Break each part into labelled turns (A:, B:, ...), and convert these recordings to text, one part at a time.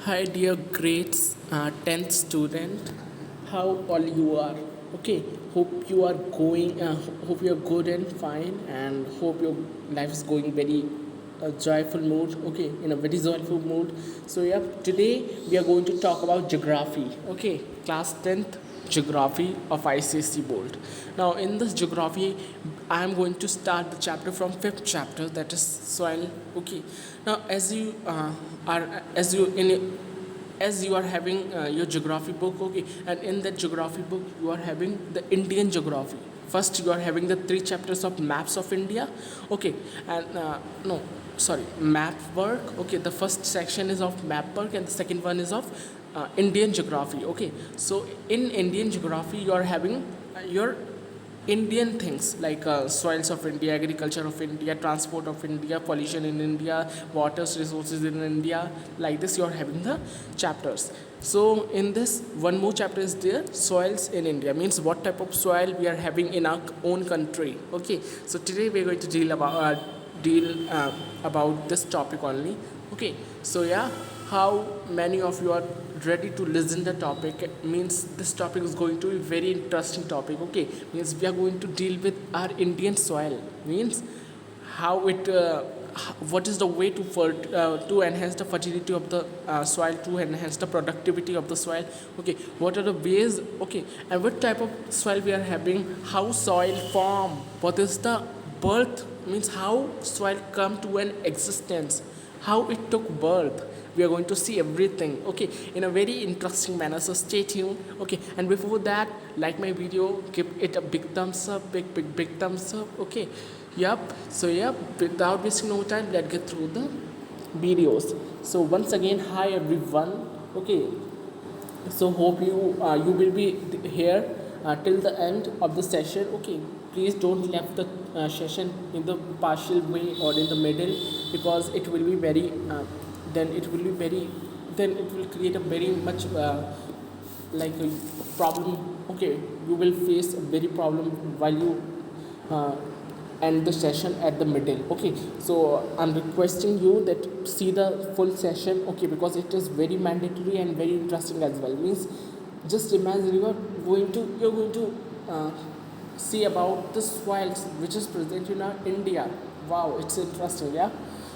A: Hi, dear grades 10th student. How all you are? Okay, hope you are going. Hope you are good and fine, and hope your life is going very joyful mood. Okay, in a very joyful mood. So yeah, today we are going to talk about geography. Okay, class 10th geography of ICSE board. Now in this geography, I am going to start the chapter from fifth chapter, that is soil. Okay, now are as you in as you are having your geography book. Okay, and in that geography book you are having the Indian geography. First you are having the three chapters of maps of India. Okay, and no, sorry, map work. Okay, the first section is of map work and the second one is of Indian geography. Okay, so in Indian geography you are having your Indian things like soils of India, agriculture of India, transport of India, pollution in India, water resources in India. Like this, you are having the chapters. So in this, one more chapter is there, soils in India. Means what type of soil we are having in our own country. Okay. So today we are going to deal about this topic only. Okay. So yeah, how many of you are ready to listen the topic? Means this topic is going to be very interesting topic. Okay, means we are going to deal with our Indian soil. Means how it what is the way to enhance the fertility of the soil, to enhance the productivity of the soil. Okay, what are the ways? Okay, and what type of soil we are having, how soil form, what is the birth, means how soil come to an existence, how it took birth. We are going to see everything, okay, in a very interesting manner, so stay tuned. Okay, and before that, like my video, give it a big thumbs up, big thumbs up. Okay, yep. So yep, without wasting no time, let's get through the videos. So once again, hi everyone. Okay, so hope you will be here till the end of the session. Okay, please don't left the session in the partial way or in the middle, because it will be very then it will be very then it will create a very much like a problem. Okay, you will face a very problem while you uh, end the session at the middle. Okay, so I'm requesting you that see the full session. Okay, because it is very mandatory and very interesting as well. Means just imagine you're going to uh, see about the soils which is present in our India. Wow, it's interesting. Yeah,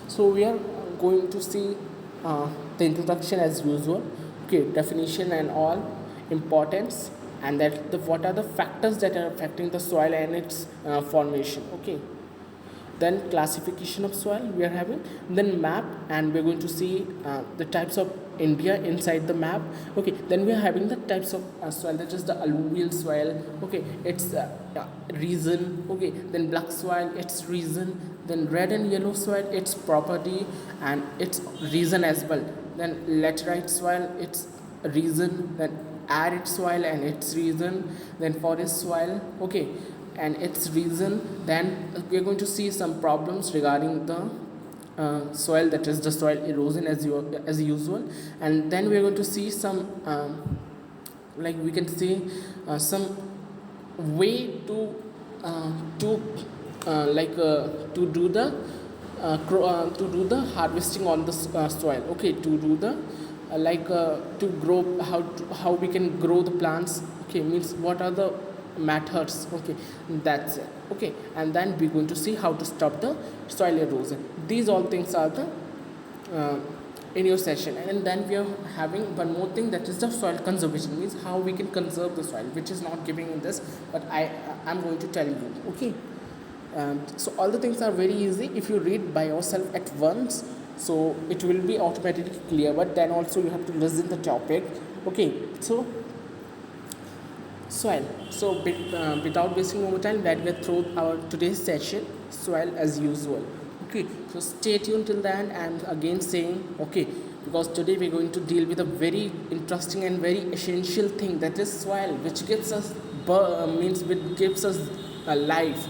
A: so we are going to see the introduction as usual. Okay, definition and all, importance, and that the what are the factors that are affecting the soil and its formation. Okay, then classification of soil we are having, then map, and we're going to see the types of India inside the map. Okay, then we are having the types of soil, that is the alluvial soil. Okay, its reason. Okay, then black soil, its reason, then red and yellow soil, its property and its reason as well, then laterite soil, its reason, then arid soil and its reason, then forest soil. Okay, and its reason. Then we are going to see some problems regarding the soil, that is the soil erosion as usual. And then we are going to see some like we can see some way to to do the to do the harvesting on the soil. Okay, to do the to grow, how we can grow the plants. Okay, means what are the methods. Okay, that's it. Okay, and then we're going to see how to stop the soil erosion. These all things are the uh, in your session. And then we are having one more thing, that is the soil conservation. Means how we can conserve the soil, which is not giving in this, but I'm going to tell you. Okay, and so all the things are very easy if you read by yourself at once, so it will be automatically clear, but then also you have to listen the topic. Okay, so soil. So without wasting more time, let's get through our today's session, soil as usual. Okay, so stay tuned till the end. And again saying, okay, because today we're going to deal with a very interesting and very essential thing, that is soil, which gives us means which gives us a life.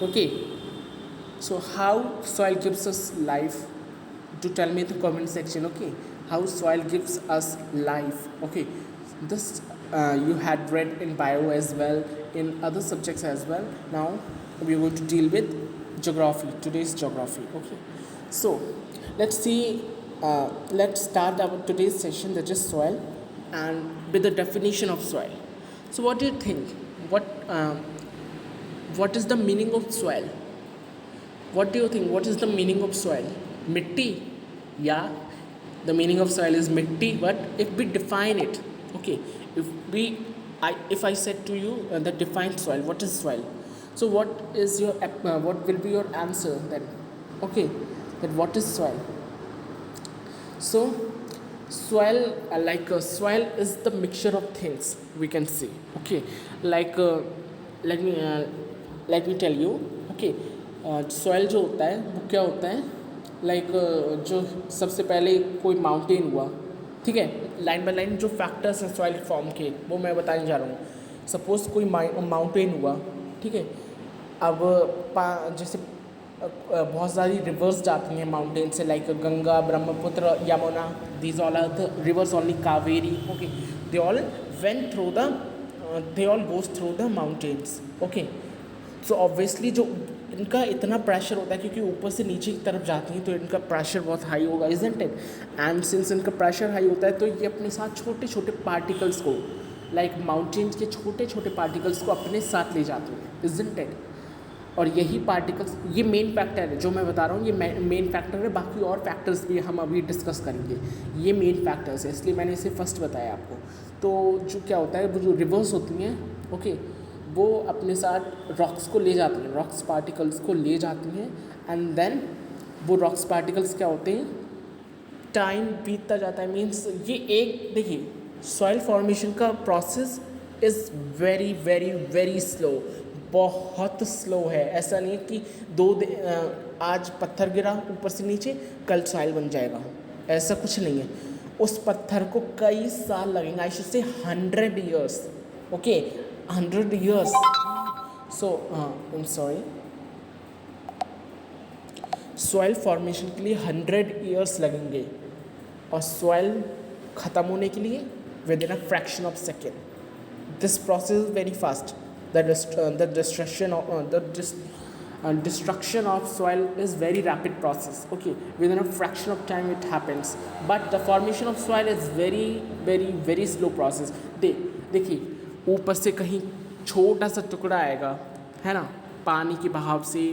A: Okay, so how soil gives us life? To tell me in the comment section. Okay, how soil gives us life. Okay, this you had read in bio as well, in other subjects as well. Now we are going to deal with geography, today's geography. Okay, so let's see let's start our today's session, that is soil, and with the definition of soil. So, what do you think? What is the meaning of soil? What do you think? What is the meaning of soil? Mitti? Yeah, the meaning of soil is mitti. But if we define it, okay, if I said to you that define soil, what is soil? So what will be your answer then? Okay, that what is soil? So soil, soil is the mixture of things we can see. Okay, like let me uh, let me tell you. Okay, soil जो होता है वो क्या होता है, जो सबसे पहले कोई माउंटेन हुआ, ठीक है, लाइन बाय लाइन जो फैक्टर्स हैं सॉइल फॉर्म के वो मैं बताने जा रहा हूँ. सपोज़ कोई माउंटेन हुआ, ठीक है. अब जैसे बहुत सारी रिवर्स जाती हैं माउंटेन से, like Ganga, Brahmaputra, Yamuna, these all are the rivers, only Kaveri. Okay, they all went through the they all goes through the mountains. Okay, so obviously जो इनका इतना प्रेशर होता है क्योंकि ऊपर से नीचे की तरफ जाती हैं तो इनका प्रेशर बहुत हाई होगा, इजंट इट. एंड सिंस इनका प्रेशर हाई होता है तो ये अपने साथ छोटे छोटे पार्टिकल्स को, लाइक माउंटेन्स के छोटे छोटे पार्टिकल्स को अपने साथ ले जाते हैं, इजंट इट. और यही पार्टिकल्स, ये मेन फैक्टर है जो मैं बता रहा हूँ, ये मेन फैक्टर है. बाकी और फैक्टर्स भी हम अभी डिस्कस करेंगे. ये मेन फैक्टर्स है, इसलिए मैंने इसे फर्स्ट बताया आपको. तो जो क्या होता है, वो जो रिवर्स होती हैं, ओके, वो अपने साथ रॉक्स को ले जाती हैं, रॉक्स पार्टिकल्स को ले जाती हैं. एंड देन वो रॉक्स पार्टिकल्स क्या होते हैं, टाइम बीतता जाता है. मीन्स ये एक, देखिए, सॉइल फॉर्मेशन का process is very very very slow, बहुत स्लो है. ऐसा नहीं है कि आज पत्थर गिरा ऊपर से नीचे, कल सॉइल बन जाएगा, ऐसा कुछ नहीं है. उस पत्थर को कई साल लगेंगे, I should say 100 years. Okay, 100 years. So I am sorry, soil formation के लिए 100 years लगेंगे और सॉइल ख़त्म होने के लिए with in a fraction of second. This process is very fast. The destruction of soil is very rapid process. Okay, within a fraction of time it happens, but the formation of soil is very very very slow process. देखिए, ऊपर से कहीं छोटा सा टुकड़ा आएगा, है ना, पानी के बहाव से,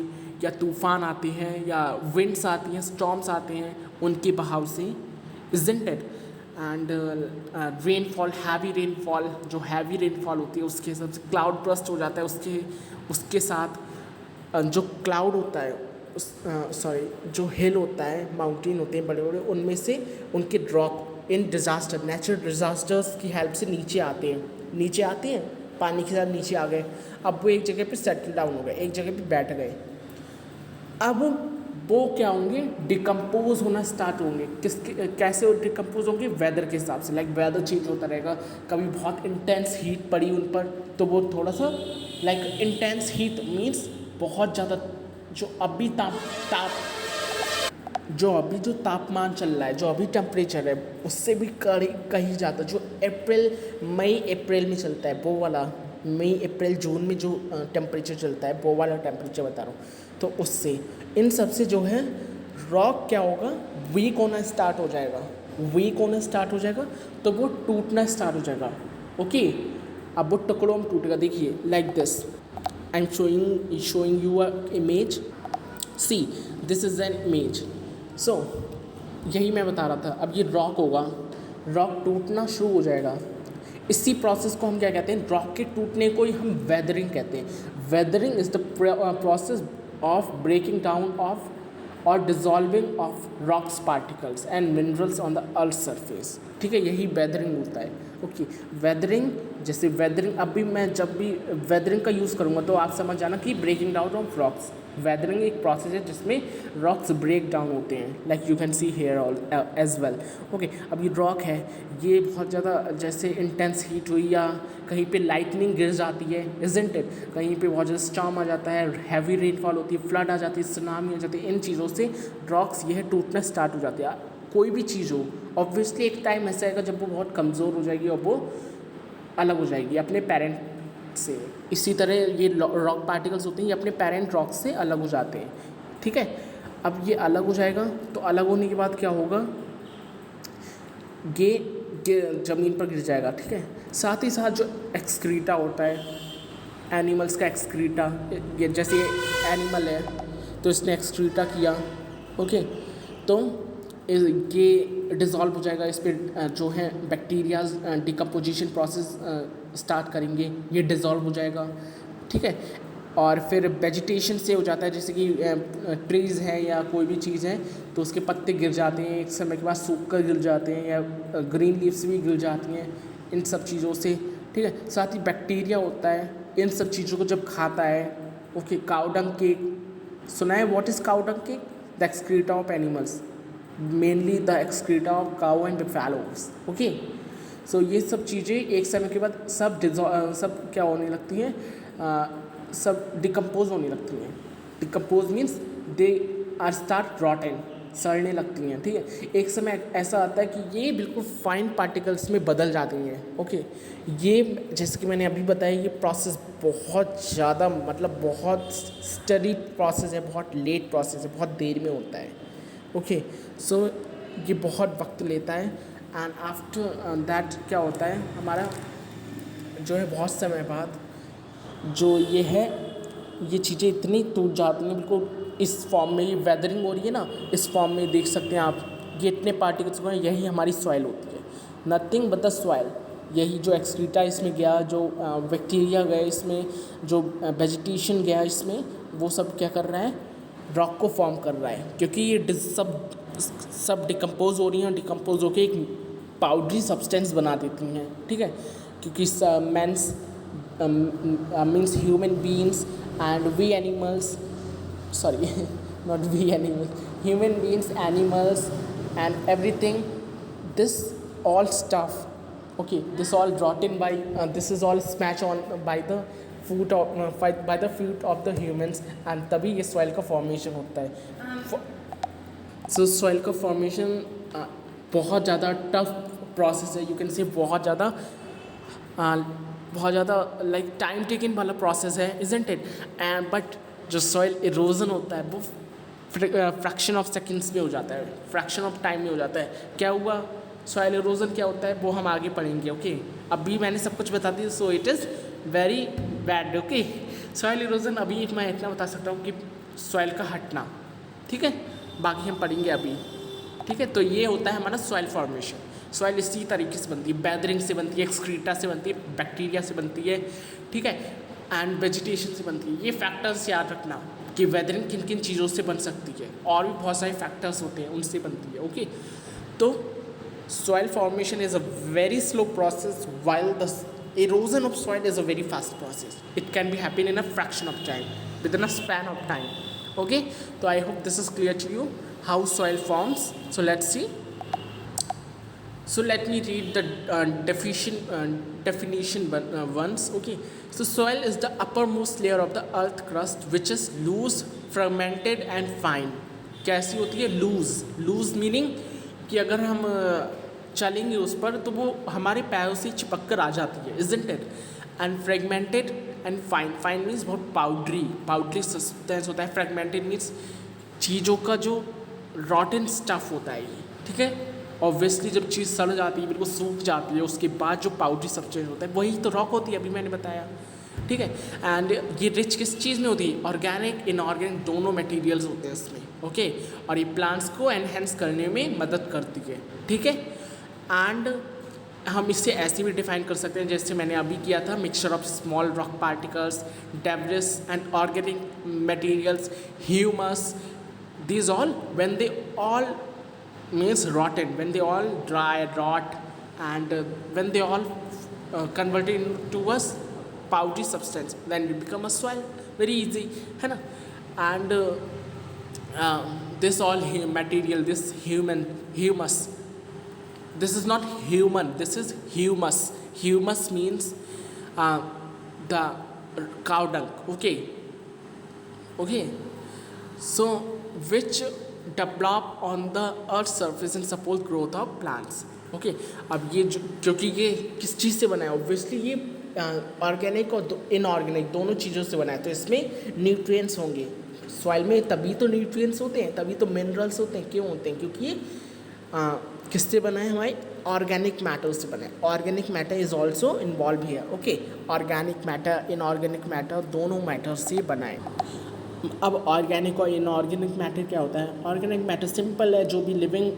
A: या तूफान आते हैं, या विंड्स आती हैं, स्टॉर्म्स आते हैं, उनके बहाव से, isn't it? And rainfall, heavy rainfall, जो हैवी रेनफॉल होती है उसके हिसाब से क्लाउड बर्स्ट हो जाता है. उसके साथ जो क्लाउड होता है, जो हिल होता है, माउंटेन होते हैं बड़े बड़े, उनमें से उनके drop in disaster, natural disasters की हेल्प से नीचे आते हैं, पानी के साथ नीचे आ गए. अब वो एक जगह पे सेटल डाउन हो गए, एक जगह पे बैठ गए. अब वो क्या होंगे, डिकम्पोज होना स्टार्ट होंगे. कैसे वो डिकम्पोज होंगे, वेदर के हिसाब से. लाइक वेदर चेंज होता रहेगा, कभी बहुत इंटेंस हीट पड़ी उन पर तो वो थोड़ा सा, लाइक इंटेंस हीट मीन्स बहुत ज़्यादा, जो अभी जो तापमान चल रहा है, जो अभी टेम्परेचर है, उससे भी कहीं ज़्यादा, जो मई अप्रैल में चलता है, वो वाला मई अप्रैल जून में जो टेम्परेचर चलता है, वो वाला टेम्परेचर बता रहा हूँ. तो उससे, इन सब से जो है रॉक क्या होगा, वीक होना स्टार्ट हो जाएगा, तो वो टूटना स्टार्ट हो जाएगा. ओके, अब वो टुकड़ों में टूटेगा. देखिए, like this, I am showing you a image. See, this is an image. So यही मैं बता रहा था. अब ये रॉक होगा, रॉक टूटना शुरू हो जाएगा. इसी प्रोसेस को हम क्या कहते हैं, रॉक के टूटने को ही हम वेदरिंग कहते हैं. Weathering is the process of breaking down of or dissolving of rocks particles and minerals on the earth surface. ठीक है, यही वेदरिंग होता है. ओके, वेदरिंग, जैसे वेदरिंग, अभी मैं जब भी वेदरिंग का यूज़ करूँगा तो आप समझ जाना कि breaking down of rocks. Weathering एक प्रोसेस है जिसमें रॉक्स ब्रेक डाउन होते हैं, like you can see here all as well. Okay, अब ये रॉक है, ये बहुत ज़्यादा, जैसे इंटेंस हीट हुई या कहीं पे लाइटनिंग गिर जाती है, इजंट इट, कहीं पे बहुत ज़्यादा स्टॉर्म आ जाता है, हैवी रेनफॉल होती है, फ्लड आ जाती है, सुनामी हो जाती है, इन चीज़ों से रॉक्स यह टूटना स्टार्ट हो जाती है. कोई भी चीज़ हो, ऑब्वियसली एक टाइम ऐसा आएगा जब वो बहुत कमज़ोर हो जाएगी और वो अलग हो जाएगी अपने पेरेंट से. इसी तरह ये रॉक पार्टिकल्स होते हैं, ये अपने पेरेंट रॉक से अलग हो जाते हैं. ठीक है, अब ये अलग हो जाएगा, तो अलग होने के बाद क्या होगा, ये ज़मीन पर गिर जाएगा, ठीक है। साथ ही साथ जो एक्सक्रीटा होता है, एनिमल्स का एक्सक्रीटा, ये जैसे एनिमल है तो इसने एक्सक्रीटा किया, ओके, तो ये डिज़ोल्व हो जाएगा, इस पर जो है बैक्टीरियाज डिकम्पोजिशन प्रोसेस स्टार्ट करेंगे, ये डिज़ोल्व हो जाएगा, ठीक है। और फिर वेजिटेशन से हो जाता है, जैसे कि ट्रीज़ हैं या कोई भी चीज़ है तो उसके पत्ते गिर जाते हैं, एक समय के बाद सूख कर गिर जाते हैं, या ग्रीन लीव्स भी गिर जाती हैं इन सब चीज़ों से, ठीक है। साथ ही बैक्टीरिया होता है, इन सब चीज़ों को जब खाता है, ओके। काउडंग केक सुना है, what is cow dung cake? The excreta of animals, mainly the excreta of cow and buffaloes, okay. So ये सब चीज़ें एक समय के बाद सब क्या होने लगती हैं, सब डिकम्पोज होने लगती हैं। Decompose means they are start rotten, सड़ने लगती हैं, ठीक है। एक समय ऐसा आता है कि ये बिल्कुल फाइन पार्टिकल्स में बदल जाती हैं, ओके। ये जैसे कि मैंने अभी बताया, ये प्रोसेस बहुत ज़्यादा, मतलब बहुत स्टडी प्रोसेस है, बहुत लेट प्रोसेस है, बहुत देर में होता है, ओके। सो ये बहुत वक्त लेता है, एंड आफ्टर दैट क्या होता है, हमारा जो है बहुत समय बाद जो ये है, ये चीज़ें इतनी टूट जाती हैं बिल्कुल इस फॉर्म में, ये वेदरिंग हो रही है ना, इस फॉर्म में देख सकते हैं आप, ये इतने पार्टिकल्स हो गए, यही हमारी सॉइल होती है, नथिंग बट द सॉइल। यही जो एक्सक्रीटा इसमें गया, जो बैक्टीरिया गए इसमें, जो वेजिटेशन गया इसमें, वो सब क्या कर रहा है, रॉक को फॉर्म कर रहा है, क्योंकि ये सब डिकम्पोज हो रही हैं, डिकम्पोज होकर एक पाउडरी सब्सटेंस बना देती हैं, ठीक है। क्योंकि men's means human beings and we animals, sorry not we animals, human beings, animals and everything, this all stuff, okay, this all rotten by this is all smashed on by the foot of by the feet of the humans, and तभी ये soil का formation होता है। so soil का formation बहुत ज़्यादा tough process है, you can say बहुत ज़्यादा लाइक टाइम टेकिंग वाला प्रोसेस है, इजंट इट। एंड बट जो सॉइल इरोजन होता है वो फ्रैक्शन ऑफ सेकंड्स में हो जाता है, फ्रैक्शन ऑफ टाइम में हो जाता है। क्या हुआ, सॉइल इरोजन क्या होता है वो हम आगे पढ़ेंगे, ओके। अभी मैंने सब कुछ बता दिया, so it is very bad, okay. Soil erosion अभी मैं इतना बता सकता हूँ कि सॉइल का हटना, ठीक है, बाकी हम पढ़ेंगे अभी, ठीक है। तो ये होता है हमारा सॉइल फॉर्मेशन। सॉइल इसी तरीके से बनती है, वेदरिंग से बनती है, एक्सक्रीटा से बनती है, बैक्टीरिया से बनती है, ठीक है, एंड वेजिटेशन से बनती है। ये फैक्टर्स याद रखना कि वेदरिंग किन किन चीज़ों से बन सकती है, और भी बहुत सारे फैक्टर्स होते हैं उनसे बनती है, ओके। तो soil formation is a very slow process while the erosion of soil is a very fast process. It can be happen in a fraction of time, within a span of time, okay. So I hope this is clear to you how soil forms. So let's see. So let me read the definition once, okay. So soil is the uppermost layer of the earth crust which is loose, fragmented and fine. कैसी होती है, loose meaning कि अगर हम चलेंगे उस पर तो वो हमारे पैरों से चिपक कर आ जाती है, isn't it. And fragmented and fine means बहुत पाउडरी सब्सटेंस होता है। फ्रेगमेंटेड मीन्स चीज़ों का जो रॉटन स्टफ होता है ये, ठीक है। ऑब्वियसली जब चीज़ सड़ जाती है, बिल्कुल सूख जाती है, उसके बाद जो पाउडरी सब्सटेंस होता है वही तो रॉक होती है, अभी मैंने बताया, ठीक है। एंड ये रिच किस चीज़ में होती है, ऑर्गेनिक इनऑर्गेनिक दोनों मटेरियल्स होते हैं इसमें, ओके। और ये प्लांट्स को एनहेंस करने में मदद करती है, ठीक है। एंड हम इससे ऐसे भी डिफाइन कर सकते हैं जैसे मैंने अभी किया था, mixture of small rock particles, debris and organic materials, humus, these all when they all means rotten, when they all rot and when they all converted into a powdery substance, then it become a soil, very easy, है ना। and this all material, this humus, this is not human, this is humus means the cow dung, okay. So which develop on the earth surface and support growth of plants, okay. अब ये क्योंकि ये किस चीज़ से बना है, obviously ये organic और इनऑर्गेनिक दोनों चीज़ों से बना है, तो इसमें न्यूट्रिएंट्स होंगे सॉइल में, तभी तो न्यूट्रिएंट्स होते हैं, तभी तो मिनरल्स होते हैं। क्यों होते हैं, क्योंकि ये किससे बना है? हमारे ऑर्गेनिक मैटर से बना है। Organic matter is also involve here. Okay, organic matter, inorganic matter, दोनों मैटर से बना है। अब ऑर्गेनिक और इनऑर्गेनिक मैटर क्या होता है? ऑर्गेनिक मैटर सिंपल है, जो भी लिविंग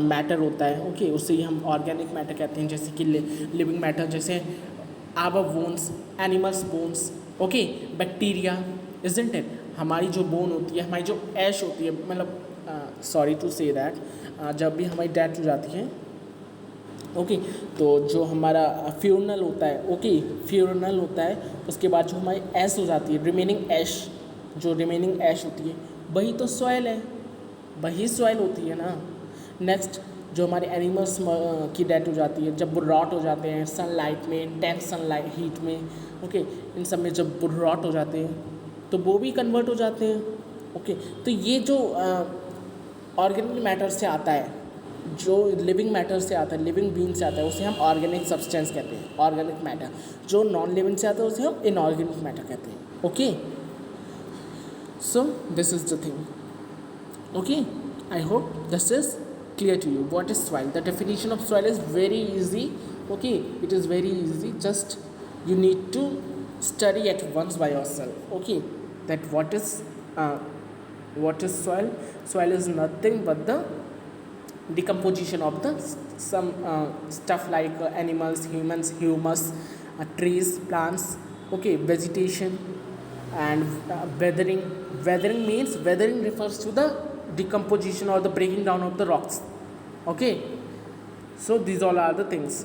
A: मैटर होता है, ओके, उससे ही हम ऑर्गेनिक मैटर कहते हैं। जैसे कि लिविंग मैटर, जैसे our bones, animals bones, okay, bacteria, isn't it? हमारी जो बोन होती है, हमारी जो ऐश होती है, मतलब सॉरी टू से दैट, जब भी हमारी डेथ हो जाती है, ओके, तो जो हमारा फ्यूनल होता है, ओके, फ्यूनल होता है, उसके बाद जो हमारी ऐश हो जाती है, रिमेनिंग ऐश, जो रिमेनिंग ऐश होती है, वही तो सॉइल है, वही सॉइल होती है ना। नेक्स्ट, जो हमारे एनिमल्स की डेथ हो जाती है, जब वो रॉट हो जाते हैं सनलाइट में, इंटेंस सनलाइट हीट में, ओके, इन सब में जब वो रॉट हो जाते हैं तो वो भी कन्वर्ट हो जाते हैं। ओके, तो ये जो ऑर्गेनिक मैटर से आता है, जो लिविंग मैटर से आता है, लिविंग बीन से आता है, उसे हम ऑर्गेनिक सब्सटेंस कहते हैं, ऑर्गेनिक मैटर। जो नॉन लिविंग से आता है उसे हम इनऑर्गेनिक मैटर कहते हैं। Okay, so this is the thing. Okay, I hope this is clear to you. What is soil? The definition of soil is very easy. Okay, it is very easy. Just you need to study at once by yourself. Okay, that what is soil? Soil is nothing but the decomposition of the some stuff like animals, humans, humus, trees, plants. Okay, vegetation and weathering. Weathering refers to the decomposition or the breaking down of the rocks. Okay, so these all are the things.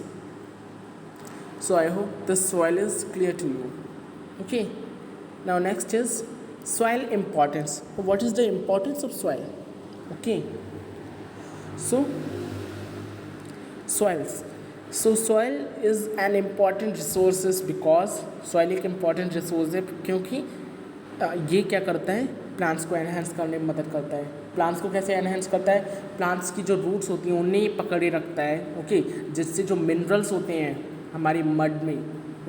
A: So I hope the soil is clear to you. Okay, now next is soil importance. What is the importance of soil? Okay, so soil is an important resources because soil एक important resource है, क्योंकि ये क्या करता है? Plants को enhance करने में मदद करता है। प्लांट्स को कैसे एनहेंस करता है? प्लांट्स की जो रूट्स होती हैं उन्हें पकड़े रखता है। ओके, जिससे जो मिनरल्स होते हैं हमारी मड में,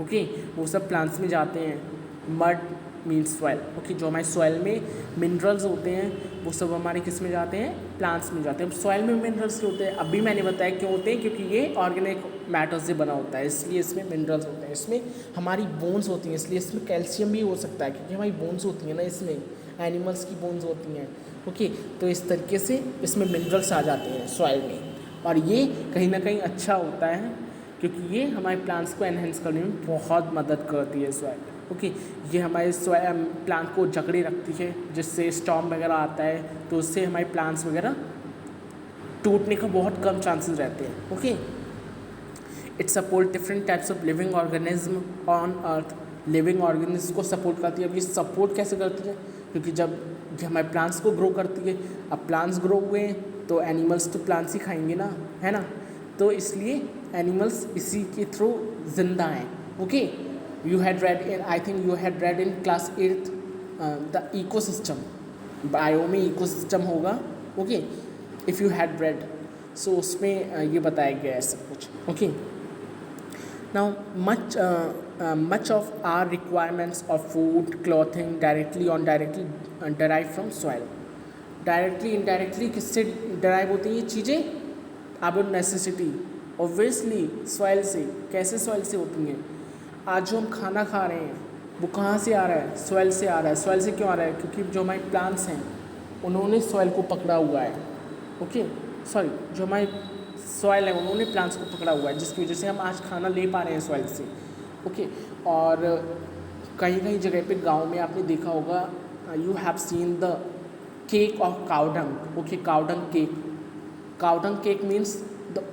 A: ओके, वो सब प्लांट्स में जाते हैं। Mud means soil. ओके, जो हमारे सॉइल में मिनरल्स होते हैं वो सब हमारे किस में जाते हैं? प्लांट्स में जाते हैं। सॉइल में मिनरल्स होते हैं, अभी मैंने बताया क्यों होते हैं, क्योंकि ये ऑर्गेनिक मैटर से बना होता है, इसलिए इसमें मिनरल्स होते हैं। इसमें हमारी बोन्स होती हैं, इसलिए इसमें कैल्शियम भी हो सकता है, क्योंकि हमारी बोन्स होती हैं ना, इसमें एनिमल्स की बोन्स होती हैं। ओके, तो इस तरीके से इसमें मिनरल्स आ जाते हैं सॉइल में, और ये कहीं ना कहीं अच्छा होता है, क्योंकि ये हमारे प्लांट्स को एनहेंस करने में बहुत मदद करती है सॉइल। ओके, ये हमारे प्लांट को जकड़े रखती है, जिससे स्टॉर्म वगैरह आता है तो उससे हमारे प्लांट्स वगैरह टूटने का बहुत कम चांसेस रहते हैं। Okay, it support different types of living organism on earth. Living organism को सपोर्ट करती है। अब ये सपोर्ट कैसे करती है? क्योंकि जब हमारे प्लांट्स को ग्रो करती है, अब प्लांट्स ग्रो हुए हैं तो एनिमल्स तो प्लांट्स ही खाएंगे ना, है ना, तो इसलिए एनिमल्स इसी के थ्रू जिंदा हैं। Okay, you had read in, I think you had read in class 8th the ecosystem, bio में इकोसिस्टम होगा। Okay, if you had read, so उसमें ये बताया गया है सब कुछ। Okay, now much of our requirements of food, clothing directly or indirectly derive from soil. Directly indirectly किससे डराइव होती हैं ये चीज़ें? आवर नेसेसिटी, ऑब्वियसली सॉइल से। कैसे सॉइल से होती हैं? आज जो हम खाना खा रहे हैं वो कहाँ से आ रहा है? सॉइल से आ रहा है। सॉइल से क्यों आ रहा है? क्योंकि जो हमारे प्लांट्स हैं उन्होंने सॉइल को पकड़ा हुआ है। ओके, सॉरी, जो हमारे सॉइल है उन्होंने प्लांट्स को पकड़ा हुआ है, जिसकी वजह से हम आज खाना ले पा रहे हैं सॉइल से। ओके, और कहीं कहीं जगह पे गांव में आपने देखा होगा, you have seen the cake of cow dung. Okay, cow dung cake. Cow dung cake means the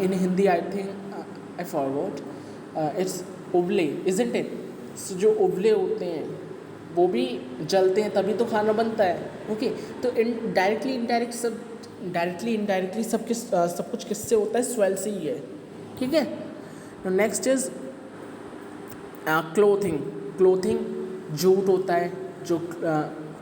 A: in Hindi I think I forgot, it's उबले, इजंट इट? सो जो उबले होते हैं वो भी जलते हैं तभी तो खाना बनता है। ओके, तो डायरेक्टली इनडायरेक्टली सब कुछ किससे होता है? सॉइल से ही है। ठीक है, नेक्स्ट इज क्लोथिंग। जूट होता है, जो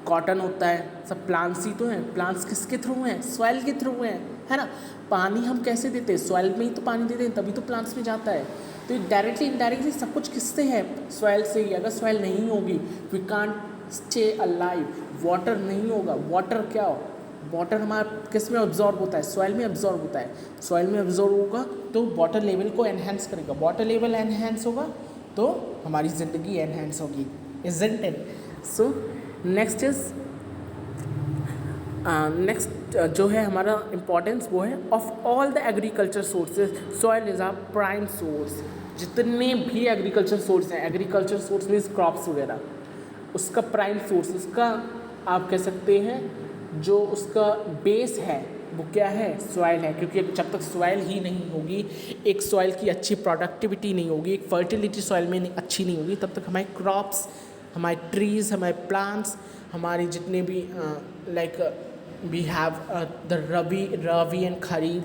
A: कॉटन होता है, सब प्लांट्स ही तो हैं। प्लांट्स किसके थ्रू हैं? सॉइल के थ्रू हैं, है ना। पानी हम कैसे देते हैं? सॉइल में ही तो पानी देते हैं, तभी तो प्लांट्स में जाता है। तो डायरेक्टली इनडायरेक्टली सब कुछ किससे है? सॉइल से ही। अगर सॉइल नहीं होगी we can't stay alive. Water नहीं होगा। वाटर क्या हो? वाटर हमारा किस में अब्जॉर्ब होता है, सॉइल में अब्जॉर्ब होता है, सॉइल में अब्जॉर्ब होगा तो वाटर लेवल को एनहेंस करेगा, वाटर लेवल एनहेंस होगा तो हमारी ज़िंदगी एनहेंस होगी, isn't it. So next is next जो है हमारा इम्पोर्टेंस वो है of all the agriculture sources soil is a prime source. जितने भी एग्रीकल्चर सोर्स हैं, एग्रीकल्चर सोर्स मीन्स क्रॉप्स वगैरह, उसका प्राइम सोर्स, उसका आप कह सकते हैं जो उसका बेस है वो क्या है, सॉइल है। क्योंकि जब तक सॉइल ही नहीं होगी, एक सॉइल की अच्छी प्रोडक्टिविटी नहीं होगी, एक फर्टिलिटी सॉइल में अच्छी नहीं होगी, तब तक हमारे क्रॉप्स, हमारे ट्रीज़, हमारे प्लांट्स, हमारे जितने भी like we have the rabi and kharif,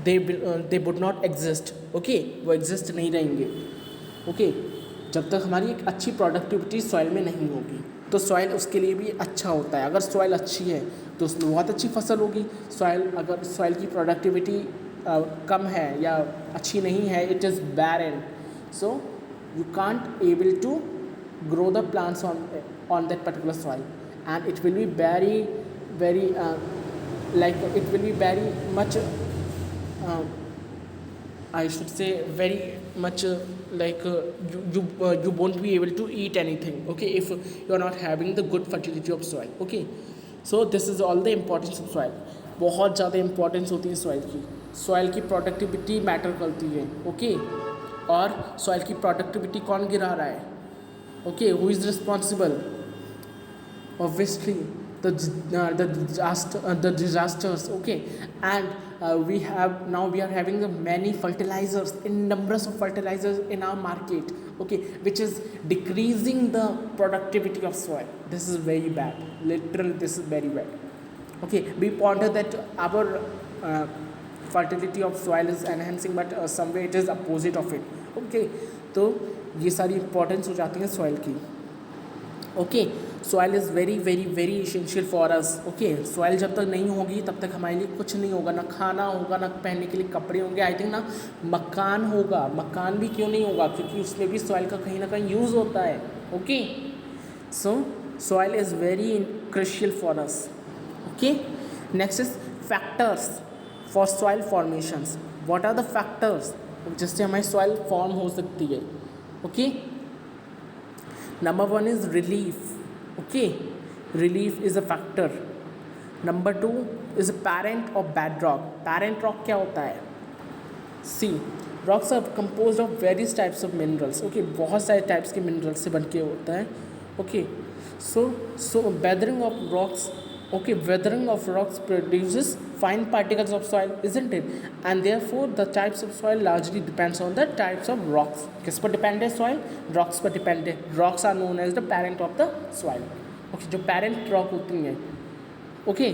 A: they would not exist. Okay, वो एग्जिस्ट नहीं रहेंगे। ओके, जब तक हमारी एक अच्छी प्रोडक्टिविटी सॉइल में नहीं होगी। तो सॉइल उसके लिए भी अच्छा होता है। अगर सॉइल अच्छी है तो उसमें बहुत अच्छी फसल होगी। अगर सॉइल की प्रोडक्टिविटी कम है या अच्छी नहीं है, it is barren, so you can't able to grow the plants on that particular soil and it will be very like it will be very much I should say very much like you won't be able to eat anything, okay, if you are not having the good fertility of soil. Okay, so this is all the importance of soil. बहुत ज़्यादा importance होती है soil की। Soil की productivity matter करती है। Okay, और soil की प्रोडक्टिविटी कौन गिरा रहा है? Okay, who is responsible? Obviously the disasters. Okay, and we are having the many fertilizers, in numbers of fertilizers in our market, okay, which is decreasing the productivity of soil. This is very bad, literally this is very bad. Okay, we pondered that our fertility of soil is enhancing, but somewhere it is opposite of it. Okay, तो ये सारी importance हो जाती है soil की। Okay, soil is very very very essential for us. Okay, soil जब तक नहीं होगी तब तक हमारे लिए कुछ नहीं होगा, ना खाना होगा, ना पहनने के लिए कपड़े होंगे, आई थिंक ना मकान होगा। मकान भी क्यों नहीं होगा? क्योंकि उसमें भी सॉइल का कहीं ना कहीं यूज़ होता है। Okay, so soil is very crucial for us. Okay, next is factors for soil formations. What are the factors जिससे हमारी सॉइल फॉर्म हो सकती है? Okay, Number 1 is relief. Okay, relief is a factor. Number 2 is a parent of bedrock. Parent rock क्या होता है? See, rocks are composed of various types of minerals. Okay, बहुत सारे types के minerals से बन के होता है। Okay, so weathering of rocks. Okay, weathering of rocks produces fine particles of soil, isn't it? And therefore the types of soil largely depends on the types of rocks. किस पर depend है soil? Rocks पर depend है। Rocks are known as the parent of the soil. Okay, जो parent rock होती हैं, okay,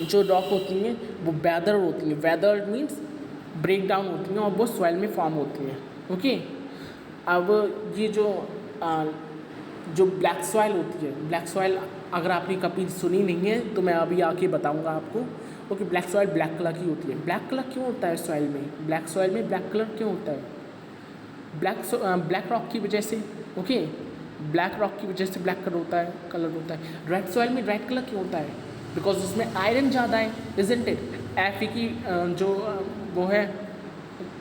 A: जो rock होती हैं वो weather होती हैं। weather means break down होती हैं और वो soil में form होती हैं। Okay, अब ये जो ब्लैक सॉइल होती है, ब्लैक सॉइल अगर आपने कभी सुनी नहीं है तो मैं अभी आके बताऊंगा आपको। Okay, black soil black colour की होती है। ब्लैक कलर क्यों होता है सॉइल में? ब्लैक सॉइल में ब्लैक कलर क्यों होता है? ब्लैक रॉक की वजह से। ओके, ब्लैक रॉक की वजह से ब्लैक कलर होता है। रेड सॉइल में रेड कलर क्यों होता है? बिकॉज उसमें आयरन ज़्यादा है, इजंट इट? Fe की जो वो है